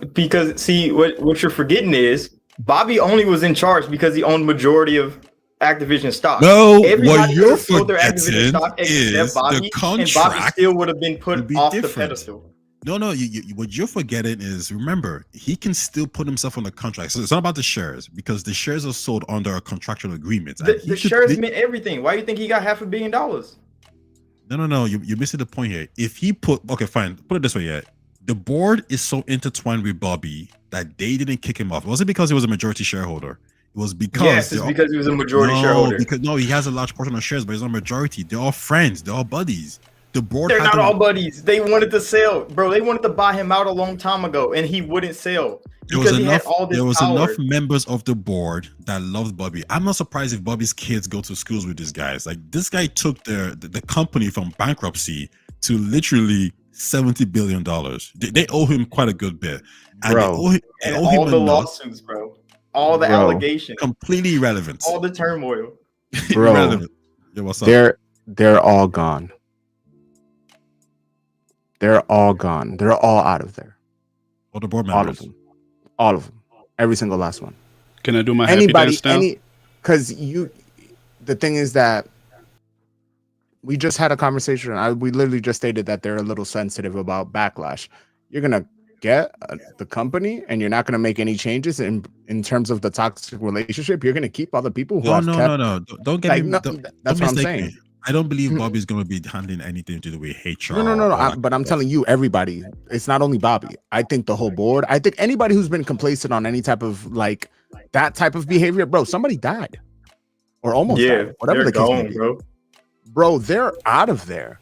see what you're forgetting is Bobby only was in charge because he owned majority of Activision stock. No, Everybody what you're sold their Activision forgetting stock is except Bobby, the contract. and Bobby still would have been put would be off the different. pedestal. No, what you're forgetting is, remember, he can still put himself on the contract. So it's not about the shares, because the shares are sold under a contractual agreement. The shares meant everything. Why do you think he got $500 million? No, you're missing the point here. If he okay, fine, put it this way, yeah. The board is so intertwined with Bobby that they didn't kick him off. It wasn't because he was a majority shareholder. It was because because he was a majority shareholder. No, he has a large portion of shares, but he's not a majority. They're all friends. They're all buddies. The board. They're not all buddies. They wanted to sell, bro. They wanted to buy him out a long time ago, and he wouldn't sell because he had all this power. There was enough members of the board that loved Bobby. I'm not surprised if Bobby's kids go to schools with these guys. Like, this guy took the company from bankruptcy to literally $70 billion. They owe him quite a good bit, and bro. They owe him all the lawsuits, bro. All the allegations, completely irrelevant. All the turmoil, bro. Irrelevant. Yeah, what's up? They're all gone. They're all gone. They're all out of there. All the board members. All of them. Every single last one. Can I do my happy dance now? Because the thing is that we just had a conversation. We literally just stated that they're a little sensitive about backlash. You're gonna get the company, and you're not gonna make any changes in terms of the toxic relationship. You're gonna keep all the people who No. Don't get me. That's what I'm saying. I don't believe Bobby's going to be handling anything to do with HR. No. But I'm telling you, everybody. It's not only Bobby. I think the whole board. I think anybody who's been complacent on any type of that type of behavior, bro. Somebody died, or almost died. Whatever the case may be, bro. They're out of there.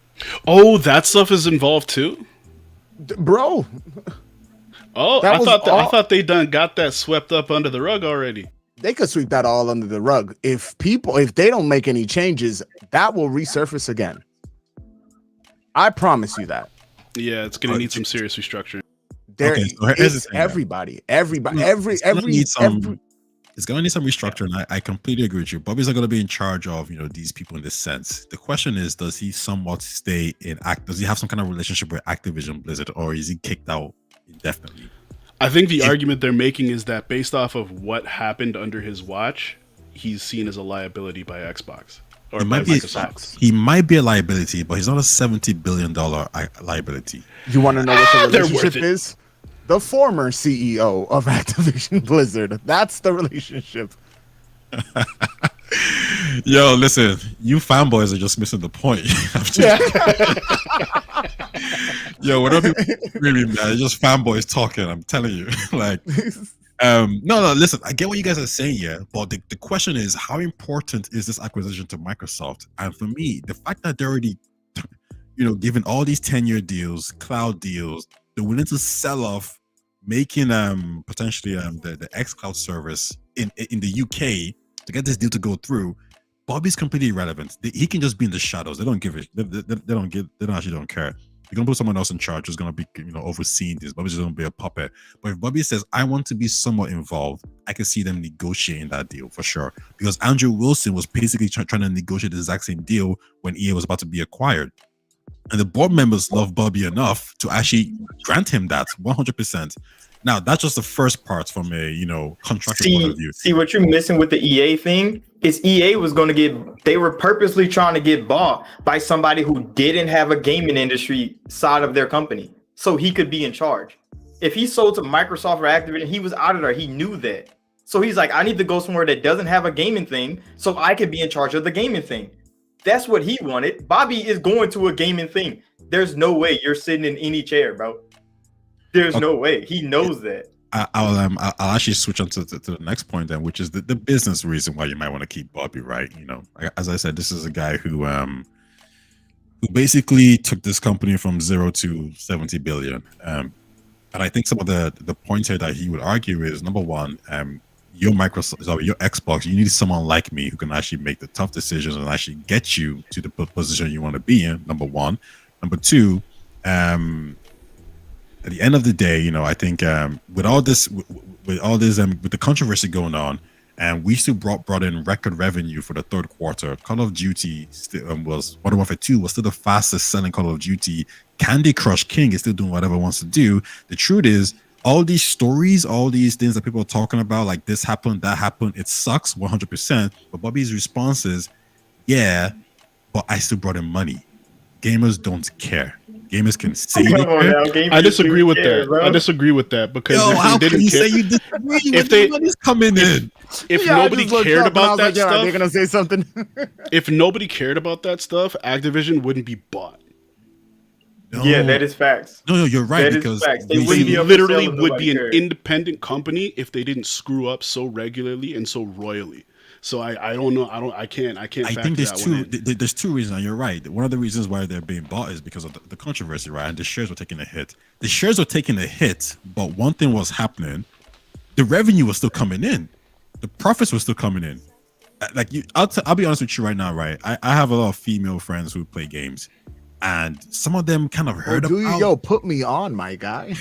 Oh, that stuff is involved too, bro. Oh, I thought they got that swept up under the rug already. They could sweep that all under the rug. If they don't make any changes, that will resurface again. I promise you that. Yeah, it's gonna need some serious restructuring. Everybody. It's gonna need some restructuring. I completely agree with you. Bobby's not gonna be in charge of these people in this sense. The question is, does he somewhat stay in Does he have some kind of relationship with Activision Blizzard, or is he kicked out indefinitely? I think the argument they're making is that based off of what happened under his watch, he's seen as a liability by Xbox or by Microsoft. He might be a liability, but he's not a $70 billion liability. You want to know what the relationship is? The former CEO of Activision Blizzard. That's the relationship. Yo, listen, you fanboys are just missing the point. Yo, whatever people screaming, man, it's just fanboys talking. I'm telling you, no. Listen, I get what you guys are saying here, but the question is, how important is this acquisition to Microsoft? And for me, the fact that they're already, given all these 10-year deals, cloud deals, they're willing to sell off, making potentially the xCloud service in the UK to get this deal to go through. Bobby's completely irrelevant. He can just be in the shadows. They don't give it. They actually don't care. They're gonna put someone else in charge who's gonna be overseeing this. Bobby's just gonna be a puppet. But if Bobby says, I want to be somewhat involved, I can see them negotiating that deal for sure. Because Andrew Wilson was basically trying to negotiate the exact same deal when EA was about to be acquired. And the board members love Bobby enough to actually grant him that 100%. Now, that's just the first part from a contractual point of view. See what you're missing with the EA thing is EA was going to they were purposely trying to get bought by somebody who didn't have a gaming industry side of their company, so he could be in charge. If he sold to Microsoft or Activision, he was out of there. He knew that. So he's like, I need to go somewhere that doesn't have a gaming thing so I could be in charge of the gaming thing. That's what he wanted. Bobby is going to a gaming thing. There's no way you're sitting in any chair, bro. There's no way. He knows that. I'll actually switch on to the next point then, which is the business reason why you might want to keep Bobby, right? As I said, this is a guy who basically took this company from 0 to 70 billion. And I think some of the points here that he would argue is, number one, your Xbox, you need someone like me who can actually make the tough decisions and actually get you to the position you want to be in. Number one. Number two, at the end of the day, I think with all this, with the controversy going on, and we still brought in record revenue for the third quarter. Call of Duty still, was Modern Warfare 2 was still the fastest selling Call of Duty. Candy Crush King is still doing whatever it wants to do. The truth is, all these stories, all these things that people are talking about, like this happened, that happened, it sucks 100%. But Bobby's response is, yeah, but I still brought in money. Gamers don't care. Gamers can say they care. I disagree with that. Bro. I disagree with that because how can you say you disagree if the money's coming in? If nobody cared about that stuff, they're gonna say something. If nobody cared about that stuff, Activision wouldn't be bought. No. Yeah, that is facts. No, you're right, that because they literally would be an independent company if they didn't screw up so regularly and so royally. So I don't know. I can't. I think there's two reasons. And you're right. One of the reasons why they're being bought is because of the controversy, right? And the shares were taking a hit. The shares were taking a hit, but one thing was happening: the revenue was still coming in, the profits were still coming in. Like I'll be honest with you right now, right? I have a lot of female friends who play games. And some of them kind of heard about. Yo, put me on, my guy.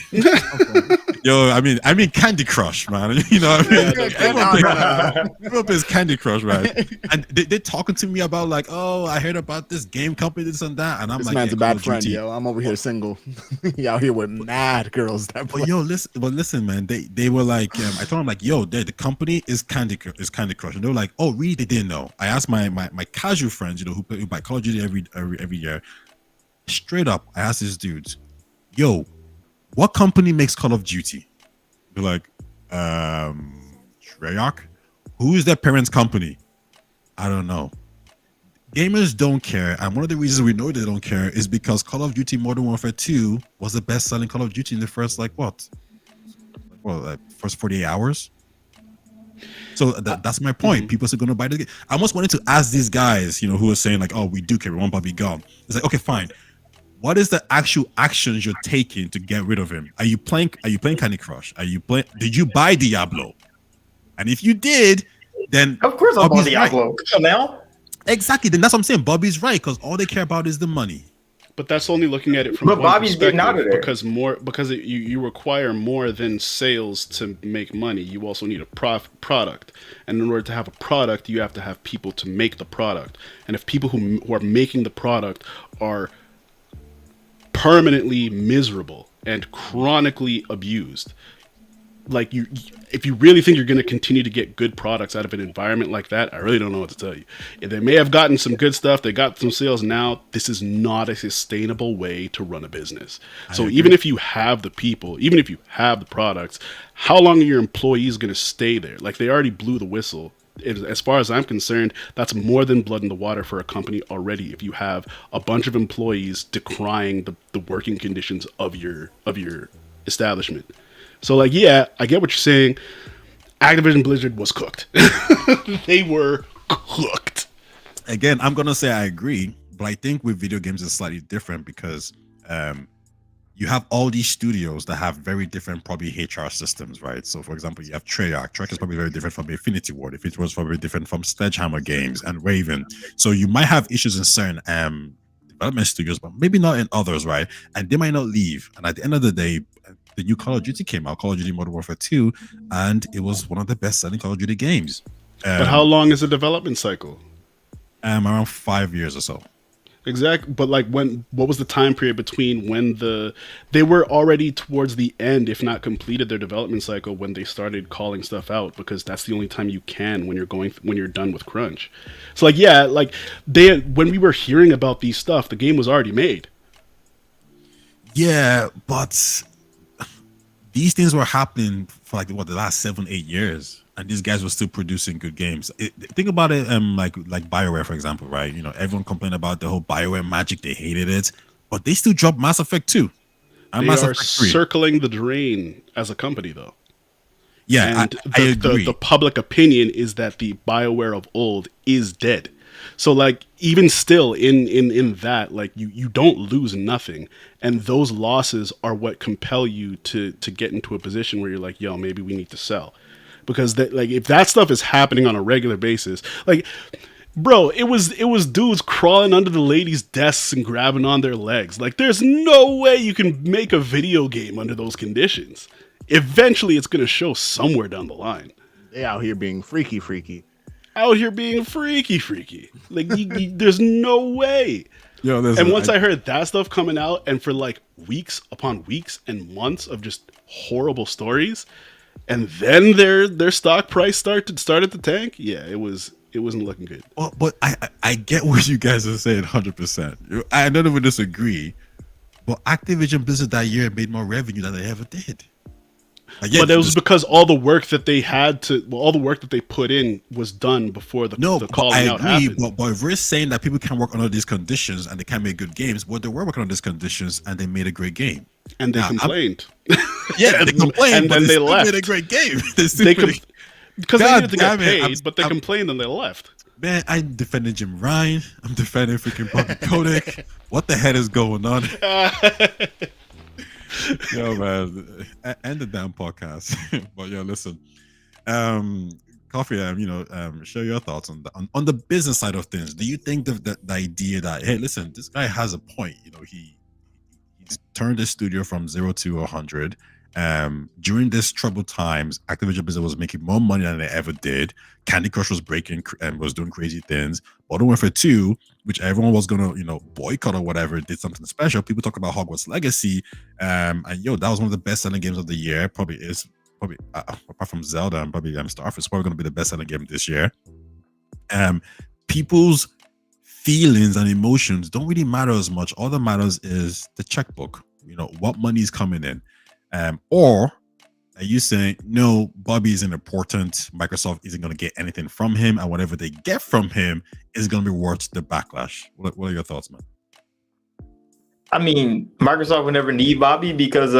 Yo, I mean Candy Crush, man. You know what I mean? Everyone plays Candy Crush, right? And they're talking to me about like, oh, I heard about this game company, this and that. And I'm this like, man's a bad friend, yo. I'm over here single. He out here with mad girls that play. But listen, man. They were like, I told them like, yo, the company is Candy Crush, and they were like, oh, really? They didn't know. I asked my casual friends, you know, who buy Call of Duty every year. Straight up, I asked this dude, yo, what company makes Call of Duty? They're like, Treyarch? Who is their parents' company? I don't know. Gamers don't care, and one of the reasons we know they don't care is because Call of Duty Modern Warfare 2 was the best-selling Call of Duty in the first, first 48 hours? So that's my point. People are going to buy the game. I almost wanted to ask these guys, you know, who are saying like, oh, we do care, we want Bobby gone. It's like, okay, fine. What is the actual actions you're taking to get rid of him? Are you playing Candy Crush? Did you buy Diablo? And if you did, then of course I bought Diablo. Right. Come on now. Exactly. Then that's what I'm saying. Bobby's right, because all they care about is the money. But that's only looking at it from. But Bobby's getting out of there because you require more than sales to make money. You also need a product, and in order to have a product, you have to have people to make the product. And if people who are making the product are permanently miserable and chronically abused, like if you really think you're going to continue to get good products out of an environment like that, I really don't know what to tell you. If they may have gotten some good stuff, they got some sales now, this is not a sustainable way to run a business. So even if you have the people, even if you have the products, how long are your employees going to stay there? Like, they already blew the whistle. As far as I'm concerned, that's more than blood in the water for a company already. If you have a bunch of employees decrying the working conditions of your establishment. So, like, yeah, I get what you're saying. Activision Blizzard was cooked. They were cooked. Again, I'm going to say I agree, but I think with video games it's slightly different because you have all these studios that have very different probably HR systems, right? So, for example, you have Treyarch. Treyarch is probably very different from Infinity Ward. Infinity Ward is probably different from Sledgehammer Games and Raven. So you might have issues in certain development studios, but maybe not in others, right? And they might not leave. And at the end of the day, the new Call of Duty came out, Call of Duty Modern Warfare 2, and it was one of the best-selling Call of Duty games. But how long is the development cycle? Around 5 years or so. Exactly. But like, what was the time period between when they were already towards the end, if not completed their development cycle, when they started calling stuff out? Because that's the only time you can when you're done with crunch. So like, yeah, like when we were hearing about these stuff, the game was already made. Yeah, but these things were happening for like the last 7-8 years. And these guys were still producing good games. Think about it, like BioWare, for example, right? You know, everyone complained about the whole BioWare magic; they hated it, but they still dropped Mass Effect 2. And Mass Effect 3. Circling the drain as a company, though. Yeah, and I agree. The public opinion is that the BioWare of old is dead. So, like, even still, in that, like, you don't lose nothing, and those losses are what compel you to get into a position where you're like, yo, maybe we need to sell. Because if that stuff is happening on a regular basis, like, bro, it was dudes crawling under the ladies' desks and grabbing on their legs. Like, there's no way you can make a video game under those conditions. Eventually, it's gonna show somewhere down the line. They out here being freaky. Out here being freaky. Like, there's no way. Yo, and once I heard that stuff coming out, and for like weeks upon weeks and months of just horrible stories, and then their stock price started to tank. Yeah, it wasn't looking good. Well, but I get what you guys are saying 100%. I don't even disagree. But Activision Blizzard that year made more revenue than they ever did. But it was because all the work that they all the work that they put in was done before the calling out happened. But if we're saying that people can work under these conditions and they can make good games, well, they were working on these conditions and they made a great game. And they complained. Yeah, they complained, and then they left. Made a great game. Because they needed to get paid, but they complained and they left. Man, I'm defending Jim Ryan. I'm defending freaking Bobby Kotick. What the hell is going on? Yo, man, end the damn podcast. But yo, listen, Coffee, share your thoughts on the business side of things. Do you think the idea that, hey, listen, this guy has a point? You know, he's turned the studio from 0 to 100. During this troubled times, Activision Blizzard was making more money than they ever did. Candy Crush was breaking and was doing crazy things. Modern Warfare 2, which everyone was gonna, boycott or whatever, did something special. People talk about Hogwarts Legacy, and that was one of the best-selling games of the year. Probably apart from Zelda and probably Starfield's probably gonna be the best-selling game this year. People's feelings and emotions don't really matter as much. All that matters is the checkbook. What money is coming in. Or are you saying, no, Bobby isn't important, Microsoft isn't going to get anything from him, and whatever they get from him is going to be worth the backlash? What are your thoughts, man? I mean, Microsoft would never need Bobby because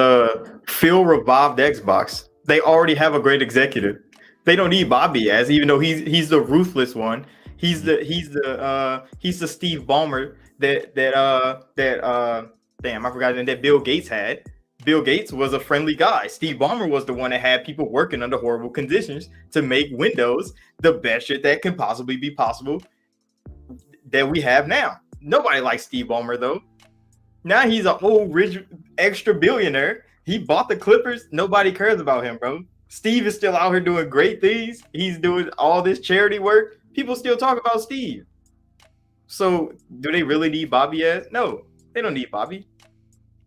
Phil revived Xbox. They already have a great executive. They don't need Bobby even though he's the ruthless one. He's the Steve Ballmer damn, I forgot that Bill Gates had. Bill Gates was a friendly guy. Steve Ballmer was the one that had people working under horrible conditions to make Windows the best shit that can possibly be possible that we have now. Nobody likes Steve Ballmer, though. Now he's a whole rich extra billionaire. He bought the Clippers. Nobody cares about him, bro. Steve is still out here doing great things. He's doing all this charity work. People still talk about Steve. So do they really need Bobby as? No, they don't need Bobby.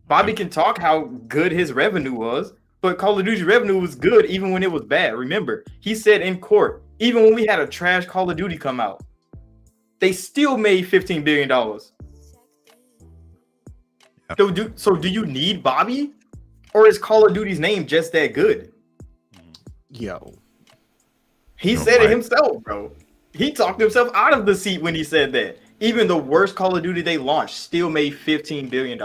Bobby can talk how good his revenue was, but Call of Duty's revenue was good even when it was bad. Remember, he said in court, even when we had a trash Call of Duty come out, they still made $15 billion. Yep. So do you need Bobby? Or is Call of Duty's name just that good? Yo. He said it himself, bro. He talked himself out of the seat when he said that. Even the worst Call of Duty they launched still made $15 billion.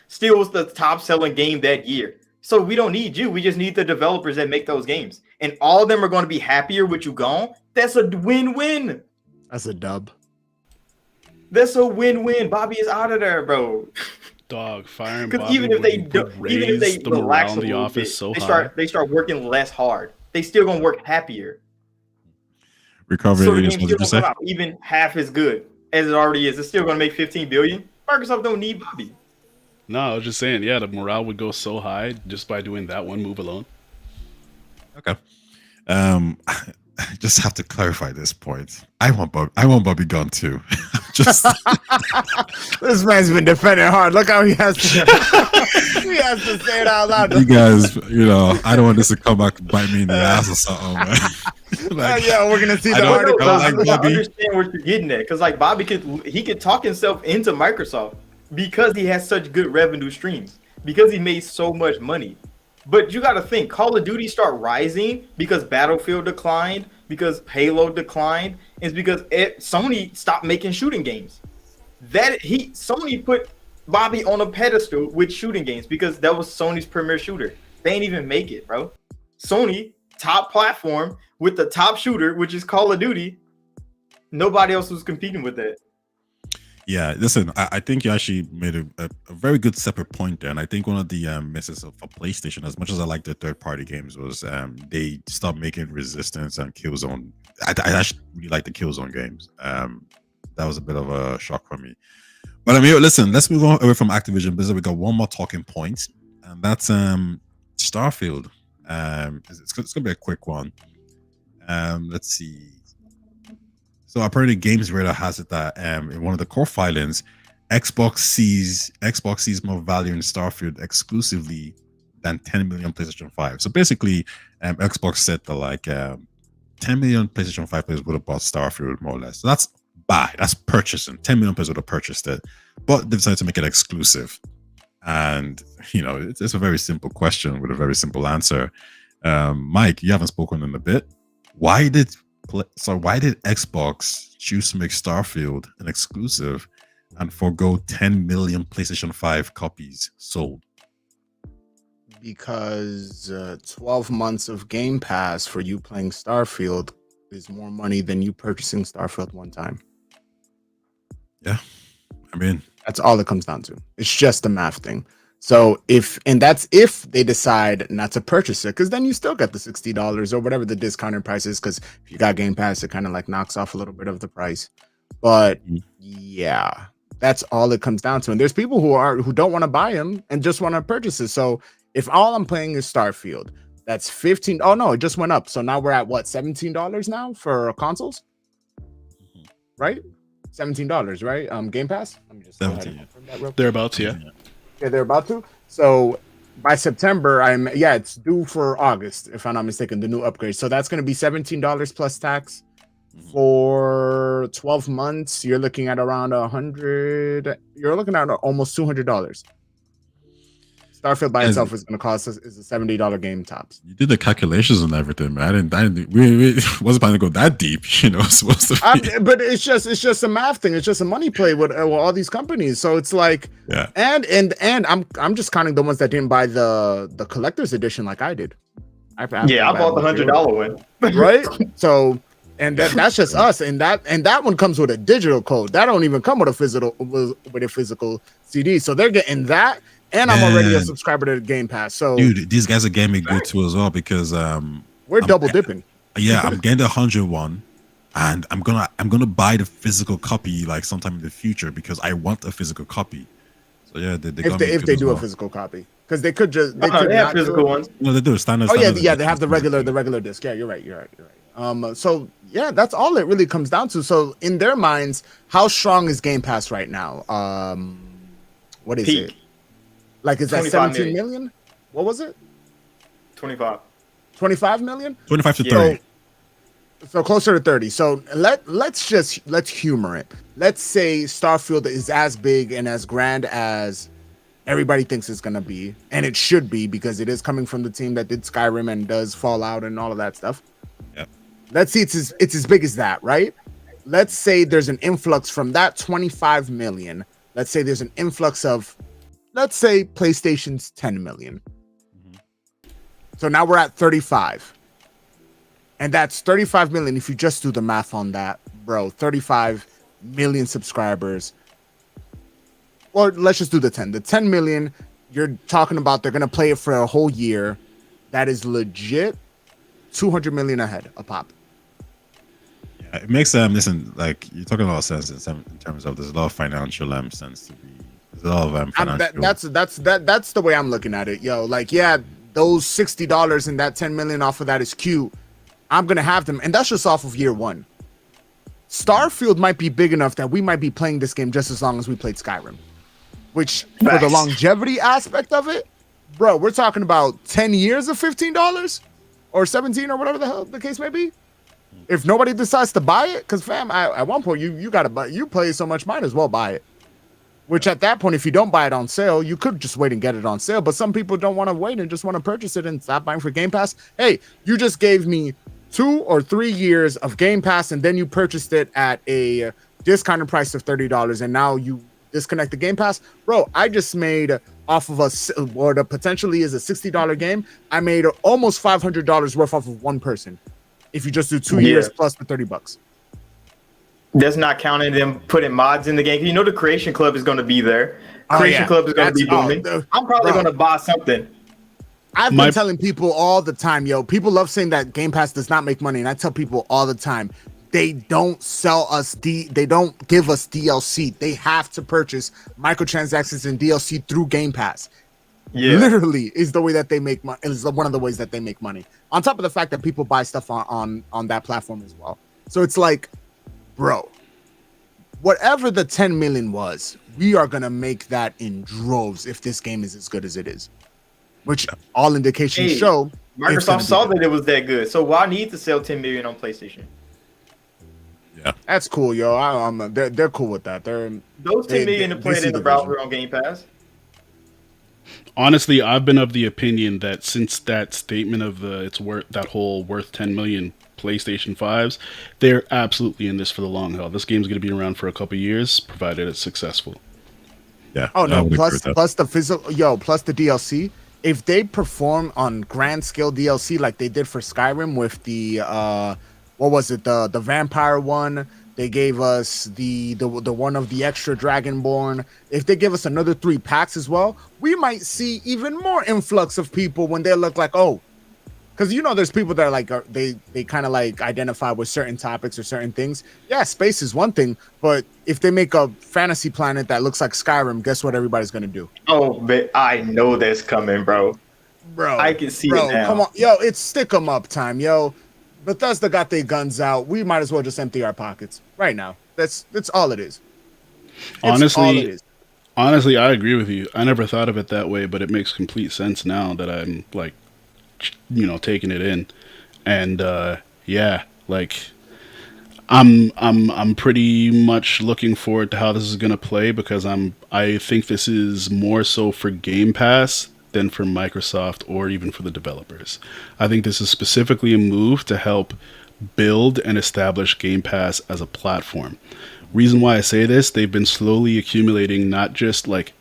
Still was the top selling game that year. So we don't need you. We just need the developers that make those games. And all of them are going to be happier with you gone. That's a win-win. That's a dub. That's a win-win. Bobby is out of there, bro. Dog, firing Bobby even if they the relax morale in the office they start working less hard. They still going to work happier. Recovery so the game still come out even half as good as it already is. It's still going to make $15 billion. Microsoft don't need Bobby. No, I was just saying, yeah, the morale would go so high just by doing that one move alone. Okay. I just have to clarify this point. I want Bobby gone too. Just this man's been defending hard. Look how he has to say it out loud. You guys, I don't want this to come back and bite me in the ass or something, man. We're gonna see the article. I understand what you're getting at, because like Bobby could talk himself into Microsoft because he has such good revenue streams, because he made so much money. But you got to think, Call of Duty start rising because Battlefield declined, because Halo declined, is because Sony stopped making shooting games. Sony put Bobby on a pedestal with shooting games because that was Sony's premier shooter. They ain't even make it, bro. Sony, top platform with the top shooter, which is Call of Duty. Nobody else was competing with that. Yeah, listen, I think you actually made a very good separate point there. And I think one of the misses for PlayStation, as much as I like the third-party games, was they stopped making Resistance and Killzone. I actually really like the Killzone games. That was a bit of a shock for me. But I mean, listen, let's move on away from Activision Blizzard. We got one more talking point, and that's Starfield. It's going to be a quick one. Let's see. So apparently, Games Radar has it that in one of the core filings, Xbox sees more value in Starfield exclusively than 10 million PlayStation 5. So basically, Xbox said that like 10 million PlayStation 5 players would have bought Starfield more or less. So that's buy, that's purchasing. 10 million players would have purchased it, but they decided to make it exclusive. And it's a very simple question with a very simple answer. Mike, you haven't spoken in a bit. Why did Xbox choose to make Starfield an exclusive and forgo 10 million PlayStation 5 copies sold? Because 12 months of Game Pass for you playing Starfield is more money than you purchasing Starfield one time. Yeah, I mean, that's all it comes down to. It's just a math thing. So that's if they decide not to purchase it, because then you still get the $60 or whatever the discounted price is. Because if you got Game Pass, it kind of like knocks off a little bit of the price. But yeah, that's all it comes down to. And there's people who don't want to buy them and just want to purchase it. So if all I'm playing is Starfield, that's $15. Oh no, it just went up. So now we're at what, $17 now for consoles, right? $17, right? Game Pass. Let me just go ahead and confirm that real quick. Thereabouts, yeah. Yeah, they're about to. So by September, it's due for August, if I'm not mistaken, the new upgrade. So that's going to be $17 plus tax for 12 months. You're looking at around $100. You're looking at almost $200. Starfield by itself is going to cost us is a $70 game tops. You did the calculations and everything, man. We wasn't planning to go that deep, Supposed to be. But it's just a math thing. It's just a money play with all these companies. So it's like, yeah. And I'm just counting the ones that didn't buy the collector's edition like I did. I bought the $100 one, right? So. And that's just us, and that one comes with a digital code. That don't even come with a physical CD. So they're getting that, and I'm already a subscriber to the Game Pass. So, dude, these guys are getting me good too as well because we're double dipping. Yeah, I'm getting the 101, and I'm gonna buy the physical copy like sometime in the future because I want a physical copy. So yeah, if they do a physical copy, because they could just they have physical ones. No, they do standard. Oh yeah, they have the regular disc. Yeah, you're right. So yeah, that's all it really comes down to. So in their minds, how strong is Game Pass right now? What is it? Like, is that 17 million? What was it? 25 million? 25 to 30. So closer to 30. So let's humor it. Let's say Starfield is as big and as grand as everybody thinks it's gonna be, and it should be because it is coming from the team that did Skyrim and does Fallout and all of that stuff. Yep. Let's see it's as big as that, right? Let's say there's an influx from that 25 million. Let's say there's an influx of, let's say, PlayStation's 10 million. Mm-hmm. So now we're at 35. And that's 35 million. If you just do the math on that, bro, 35 million subscribers. Or let's just do the 10. The 10 million, you're talking about they're going to play it for a whole year. That is legit 200 million ahead a pop. Yeah, it makes listen, like you're talking about sense in terms of there's a lot of financial sense to be. There's a lot of financial. That's the way I'm looking at it, yo. Like, yeah, those $60 and that 10 million off of that is cute. I'm gonna have them, and that's just off of year one. Starfield might be big enough that we might be playing this game just as long as we played Skyrim. Which, for the longevity aspect of it, bro, we're talking about 10 years of $15 or 17 or whatever the hell the case may be. If nobody decides to buy it, because fam, at one point you gotta buy. You play so much, might as well buy it. Which at that point, if you don't buy it on sale, you could just wait and get it on sale. But some people don't want to wait and just want to purchase it and stop buying for Game Pass. Hey, you just gave me 2 or 3 years of Game Pass, and then you purchased it at a discounted price of $30, and now you disconnect the Game Pass. Bro, I just made off of what potentially is a $60 game. I made almost $500 worth off of one person. If you just do 2 years plus the $30. That's not counting them putting mods in the game. You know the Creation Club is going to be there. Creation Club is going to be booming. I'm probably going to buy something. I've been telling people all the time, yo, people love saying that Game Pass does not make money. And I tell people all the time, they don't sell us, they don't give us DLC. They have to purchase microtransactions and DLC through Game Pass. Yeah. Literally is the way that they make money. Is one of the ways that they make money. On top of the fact that people buy stuff on that platform as well. So it's like, bro, whatever the 10 million was, we are gonna make that in droves if this game is as good as it is. Which all indications show. Microsoft saw that it was that good, so why need to sell 10 million on PlayStation? Yeah, that's cool, yo. They're cool with that. Those 10 million to play it in the browser on Game Pass. Honestly, I've been of the opinion that since that statement of it's worth that whole worth 10 million PlayStation 5s, they're absolutely in this for the long haul. This game's going to be around for a couple years, provided it's successful. Yeah. Oh no! Plus the physical, plus the DLC. If they perform on grand scale DLC like they did for Skyrim with the what was it, the vampire one, they gave us the one of the extra Dragonborn. If they give us another 3 packs as well, we might see even more influx of people when they look like, oh, because there's people that are like they kind of like identify with certain topics or certain things. Yeah, space is one thing, but if they make a fantasy planet that looks like Skyrim, guess what everybody's gonna do? Oh, but I know that's coming, bro. I can see it now. Come on, yo, it's stick 'em up time, yo. Bethesda got their guns out. We might as well just empty our pockets right now. That's all it is. Honestly, I agree with you. I never thought of it that way, but it makes complete sense now that I'm like, taking it in, and I'm pretty much looking forward to how this is gonna play because I think this is more so for Game Pass than for Microsoft or even for the developers. I think this is specifically a move to help build and establish Game Pass as a platform. Reason why I say this, they've been slowly accumulating not just like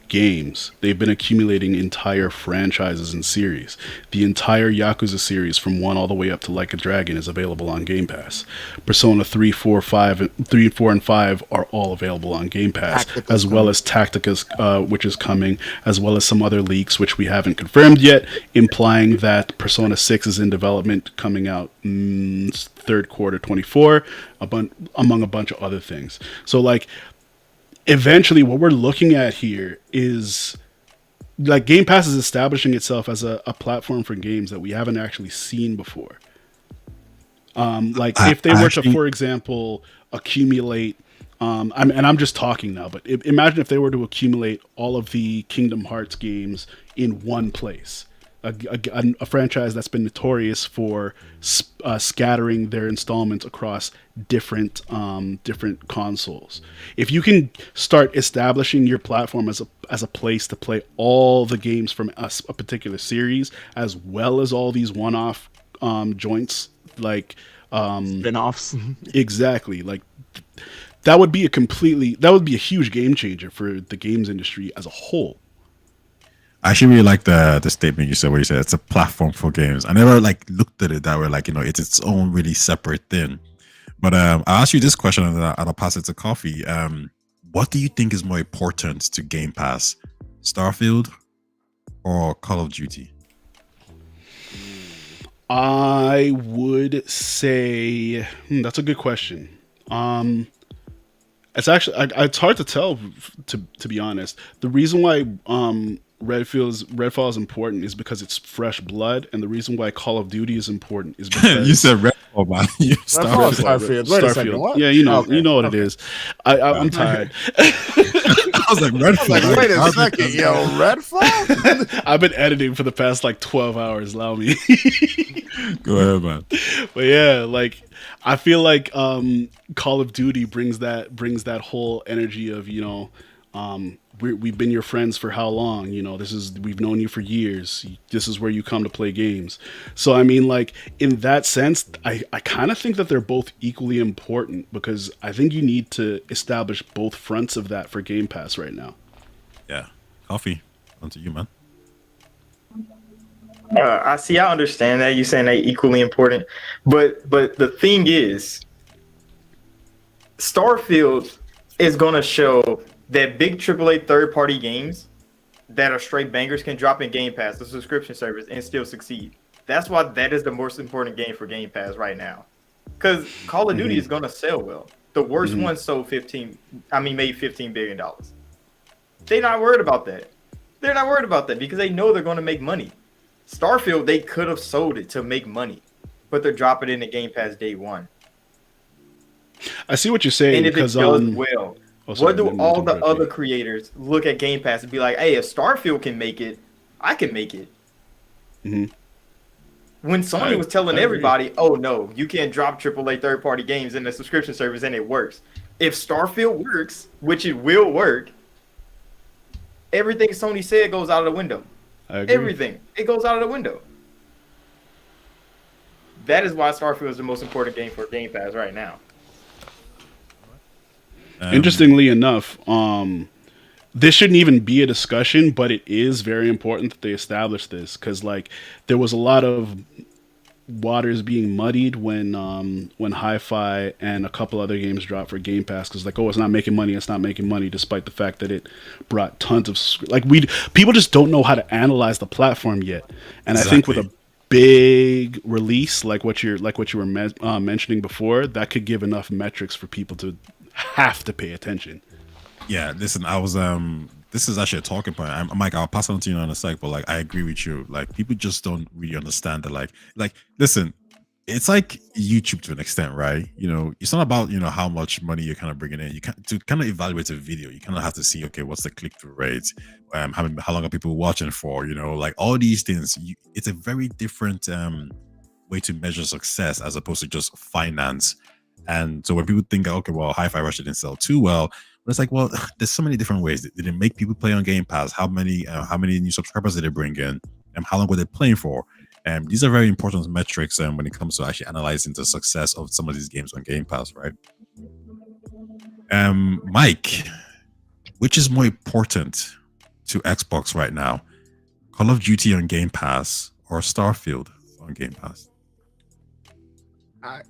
games, they've been accumulating entire franchises and series. The entire Yakuza series from 1 all the way up to Like a Dragon is available on Game Pass. Persona 3, 4, and 5 are all available on Game Pass, as well as Tactica's, which is coming, as well as some other leaks which we haven't confirmed yet, implying that Persona 6 is in development, coming out third quarter 24, among a bunch of other things. So like, eventually what we're looking at here is like Game Pass is establishing itself as a platform for games that we haven't actually seen before. If they were to, for example, accumulate, I'm just talking now, but imagine if they were to accumulate all of the Kingdom Hearts games in one place. A franchise that's been notorious for scattering their installments across different consoles. If you can start establishing your platform as a place to play all the games from a particular series, as well as all these one-off joints, like spin-offs, exactly, like that would be a huge game changer for the games industry as a whole. I actually really like the statement you said where you said it's a platform for games. I never looked at it that way, it's its own really separate thing. But I'll ask you this question and I'll pass it to Coffee. What do you think is more important to Game Pass, Starfield or Call of Duty? I would say that's a good question. It's actually it's hard to tell, to be honest. The reason why Redfall is important is because it's fresh blood, and the reason why Call of Duty is important is because you said Redfall, man. Starfield. Wait a second, what? Yeah, you know what it is. I'm tired. I was like, Redfall. Wait a second, yo, Redfall? I've been editing for the past 12 hours. Allow me. Go ahead, man. But yeah, I feel like Call of Duty brings that whole energy of we've been your friends for how long? We've known you for years. This is where you come to play games. So I mean, in that sense, I kind of think that they're both equally important because I think you need to establish both fronts of that for Game Pass right now. Yeah, Coffee, on to you, man. I understand that you're saying they equally important, but the thing is, Starfield is gonna show that big AAA third-party games that are straight bangers can drop in Game Pass, the subscription service, and still succeed. That's why that is the most important game for Game Pass right now. Because Call of Duty is going to sell well. The worst one sold made $15 billion. They're not worried about that. They're not worried about that because they know they're going to make money. Starfield, they could have sold it to make money, but they're dropping it in the Game Pass day one. I see what you're saying. And if it does well, what do all the other creators creators look at Game Pass and be like, hey, if Starfield can make it, I can make it. Mm-hmm. When Sony was telling everybody, oh no, you can't drop AAA third-party games in the subscription service and it works. If Starfield works, which it will work, everything Sony said goes out of the window. Everything. It goes out of the window. That is why Starfield is the most important game for Game Pass right now. Interestingly enough, this shouldn't even be a discussion, but it is very important that they establish this because, like, there was a lot of waters being muddied when Hi-Fi and a couple other games dropped for Game Pass because, like, oh, it's not making money, despite the fact that it brought tons of people just don't know how to analyze the platform yet, and exactly. I think with a big release like what you were mentioning before, that could give enough metrics for people to have to pay attention. Yeah, listen, I was this is actually a talking point. Mike, I'll pass on to you in a sec, but like I agree with you. Like people just don't really understand that. Like listen, it's like YouTube to an extent, right? You know, it's not about how much money you're kind of bringing in. You can to kind of evaluate a video. You kind of have to see, okay, what's the click-through rate? How long are people watching for? Like all these things. It's a very different way to measure success as opposed to just finance. And so when people think, okay, well, Hi-Fi Rush didn't sell too well, but it's like, well, there's so many different ways. Did it make people play on Game Pass? How many new subscribers did it bring in? And how long were they playing for? And these are very important metrics when it comes to actually analyzing the success of some of these games on Game Pass, right? Mike, which is more important to Xbox right now? Call of Duty on Game Pass or Starfield on Game Pass? I'll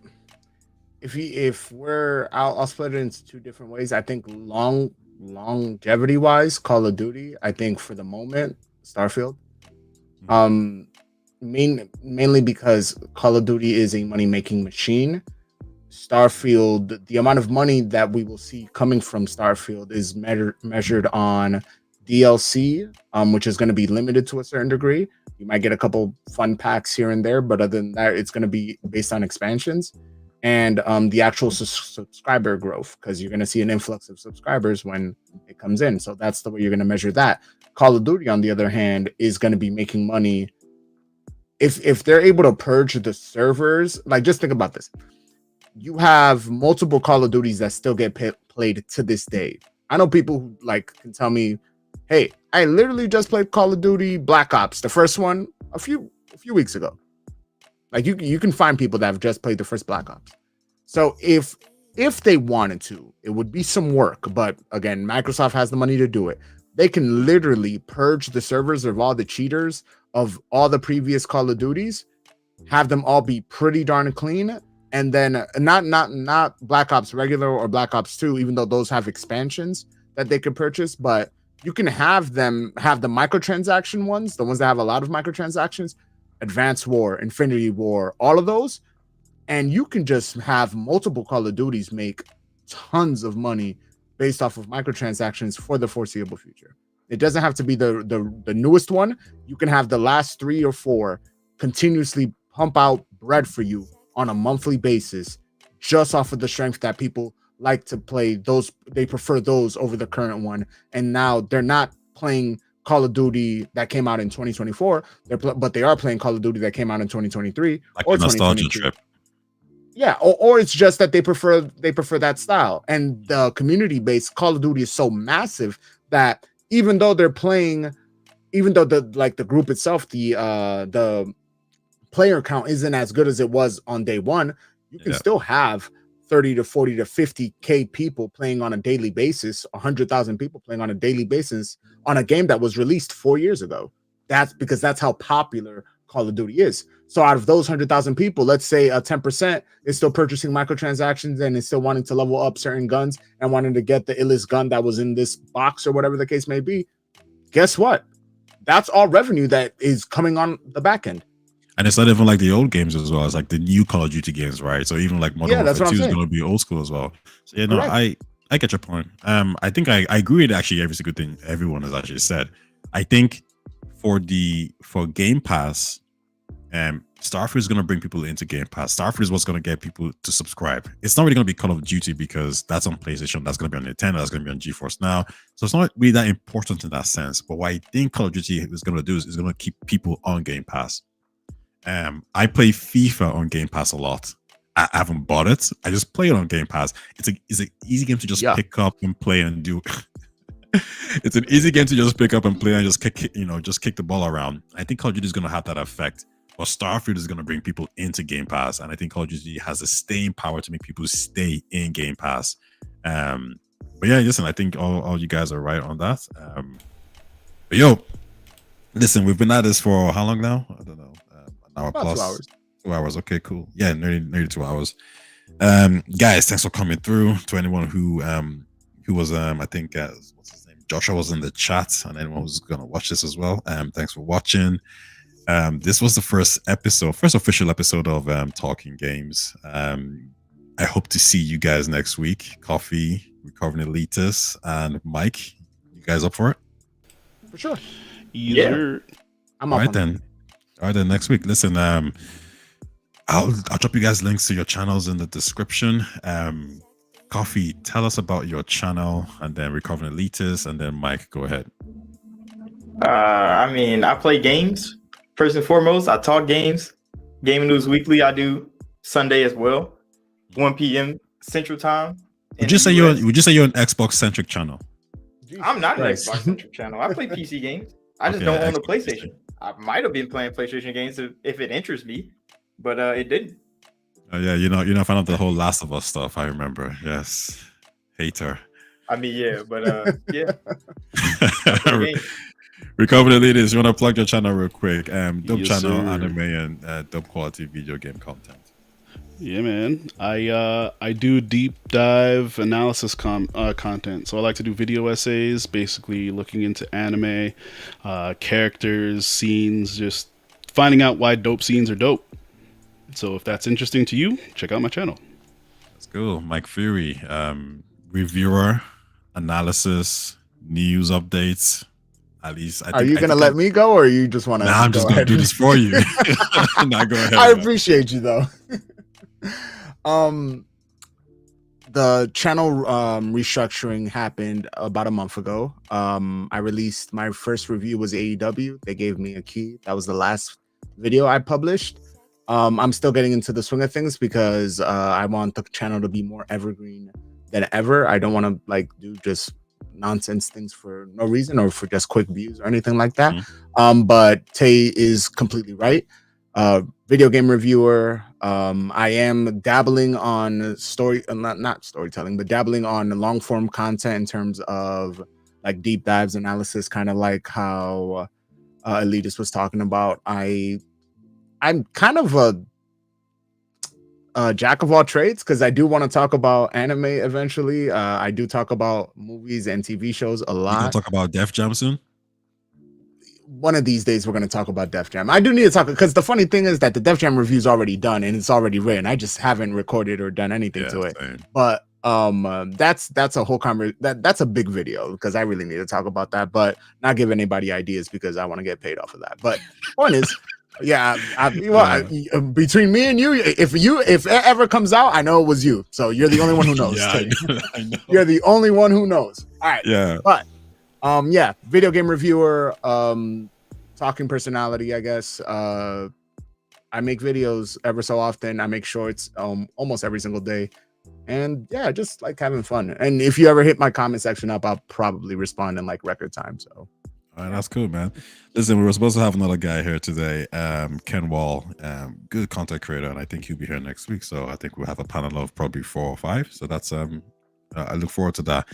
split it into two different ways. I think longevity wise, Call of Duty. I think for the moment, Starfield. Mainly because Call of Duty is a money making machine. Starfield, the amount of money that we will see coming from Starfield is measured on DLC, which is going to be limited to a certain degree. You might get a couple fun packs here and there, but other than that, it's going to be based on expansions. And the actual subscriber growth, because you're going to see an influx of subscribers when it comes in. So that's the way you're going to measure that. Call of Duty, on the other hand, is going to be making money if they're able to purge the servers. Like, just think about this. You have multiple Call of Duties that still get played to this day. I know people who can tell me, hey, I literally just played Call of Duty Black Ops, the first one, a few weeks ago. Like you can find people that have just played the first Black Ops. So if they wanted to, it would be some work. But again, Microsoft has the money to do it. They can literally purge the servers of all the cheaters of all the previous Call of Duties, have them all be pretty darn clean, and then not Black Ops regular or Black Ops 2, even though those have expansions that they could purchase, but you can have them have the microtransaction ones, the ones that have a lot of microtransactions. Advanced War, Infinity War, all of those, and you can just have multiple Call of Duties make tons of money based off of microtransactions for the foreseeable future. It doesn't have to be the newest one. You can have the last 3 or 4 continuously pump out bread for you on a monthly basis, just off of the strength that people like to play those. They prefer those over the current one, and now they're not playing Call of Duty that came out in 2024, but they are playing Call of Duty that came out in 2023 or 2023. Yeah, or it's just that they prefer that style. And the community base Call of Duty is so massive that even though the group itself, the player count isn't as good as it was on day one, you can still have 30 to 40 to 50K people playing on a daily basis, 100,000 people playing on a daily basis on a game that was released 4 years ago. That's because that's how popular Call of Duty is. So out of those 100,000 people, let's say 10% is still purchasing microtransactions and is still wanting to level up certain guns and wanting to get the illest gun that was in this box or whatever the case may be. Guess what? That's all revenue that is coming on the back end. And it's not even like the old games as well. It's like the new Call of Duty games, right? So even like Modern Warfare 2 is going to be old school as well. So I get your point. I think I agree with actually every single thing everyone has actually said. I think for Game Pass, Starfield is going to bring people into Game Pass. Starfield is what's going to get people to subscribe. It's not really going to be Call of Duty because that's on PlayStation, that's going to be on Nintendo, that's going to be on GeForce Now. So it's not really that important in that sense. But what I think Call of Duty is going to do is it's going to keep people on Game Pass. I play FIFA on Game Pass a lot. I haven't bought it. I just play it on Game Pass. It's an easy game to just pick up and play and do. It's an easy game to just pick up and play and just kick the ball around. I think Call of Duty is going to have that effect. But Starfield is going to bring people into Game Pass, and I think Call of Duty has the staying power to make people stay in Game Pass. But yeah, listen, I think all you guys are right on that. But yo, listen, we've been at this for how long now? I don't know, an hour About plus. 2 hours. 2 hours. Okay, cool. Yeah, nearly 2 hours. Guys, thanks for coming through. To anyone who was I think what's his name? Joshua was in the chat, and anyone who's gonna watch this as well. Thanks for watching. This was the first official episode of Talking Games. I hope to see you guys next week. Coffee, Recovering Elitists, and Mike. You guys up for it? For sure. Yeah. I'm All up right on then. All right then. Next week. Listen. I'll drop you guys links to your channels in the description. Coffee, tell us about your channel, and then Recovering Elitists, and then Mike, go ahead. I mean, I play games. First and foremost, I talk games. Gaming News Weekly, I do Sunday as well, 1 p.m. Central Time. Would you say you're an Xbox centric channel? I'm not an Christ. Xbox centric channel. I play PC games. I just don't own a PlayStation. I might have been playing PlayStation games if it interests me, but it didn't. Oh yeah, I found out the whole Last of Us stuff. I remember. Yes, hater. I mean, yeah, but yeah. Recovering Elitists, you want to plug your channel real quick? Dope Yes, channel, sir. anime, and dope quality video game content. Yeah, man. I do deep dive analysis content. So I like to do video essays, basically looking into anime, characters, scenes, just finding out why dope scenes are dope. So if that's interesting to you, check out my channel. That's cool. Mike Fury, reviewer, analysis, news updates. At least, Are you gonna let me go, or you just want to? Nah, I'm just gonna do this for you. Nah, go ahead. I appreciate you though. The channel restructuring happened about a month ago. I released my first review was AEW. They gave me a key. That was the last video I published. I'm still getting into the swing of things because I want the channel to be more evergreen than ever. I don't want to do just nonsense things for no reason or for just quick views or anything like that. But Tay is completely right. Video game reviewer. I am dabbling on not storytelling, but dabbling on long form content in terms of like deep dives, analysis, kind of like how Elitist was talking about. I'm kind of a jack of all trades because I do want to talk about anime eventually. I do talk about movies and TV shows a lot. You gonna talk about Def Jam soon? One of these days we're going to talk about Def Jam. I do need to talk because the funny thing is that the Def Jam review is already done and it's already written. I just haven't recorded or done anything to it. Same. But that's a whole that's a big video because I really need to talk about that, but not give anybody ideas because I want to get paid off of that. But point is, yeah, between me and you, if it ever comes out, I know it was you. So you're the only one who knows. Yeah, I know. You're the only one who knows. All right. Yeah. But yeah, video game reviewer, talking personality, I guess. I make videos ever so often. I make shorts almost every single day. And yeah, just like having fun. And if you ever hit my comment section up, I'll probably respond in like record time. So all right, that's cool, man. Listen, we were supposed to have another guy here today, Ken Wall, good content creator, and I think he'll be here next week. So I think we'll have a panel of probably 4 or 5. So that's I look forward to that.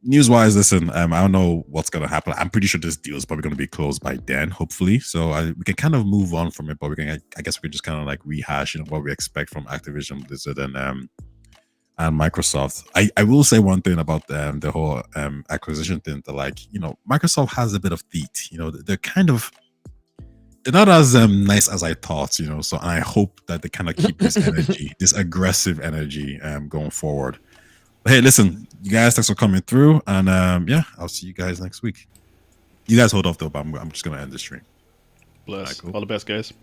News wise, listen, I don't know what's gonna happen. I'm pretty sure this deal is probably gonna be closed by then, hopefully. So we can kind of move on from it, but I guess we can just kind of like rehash what we expect from Activision Blizzard and Microsoft. I will say one thing about the whole acquisition thing, that Microsoft has a bit of teeth. They're not as nice as I thought, so I hope that they kind of keep this energy, this aggressive energy going forward. But hey, listen, you guys, thanks for coming through, and yeah, I'll see you guys next week. You guys hold off though, but I'm just gonna end the stream. Bless. Alright, cool. All the best, guys.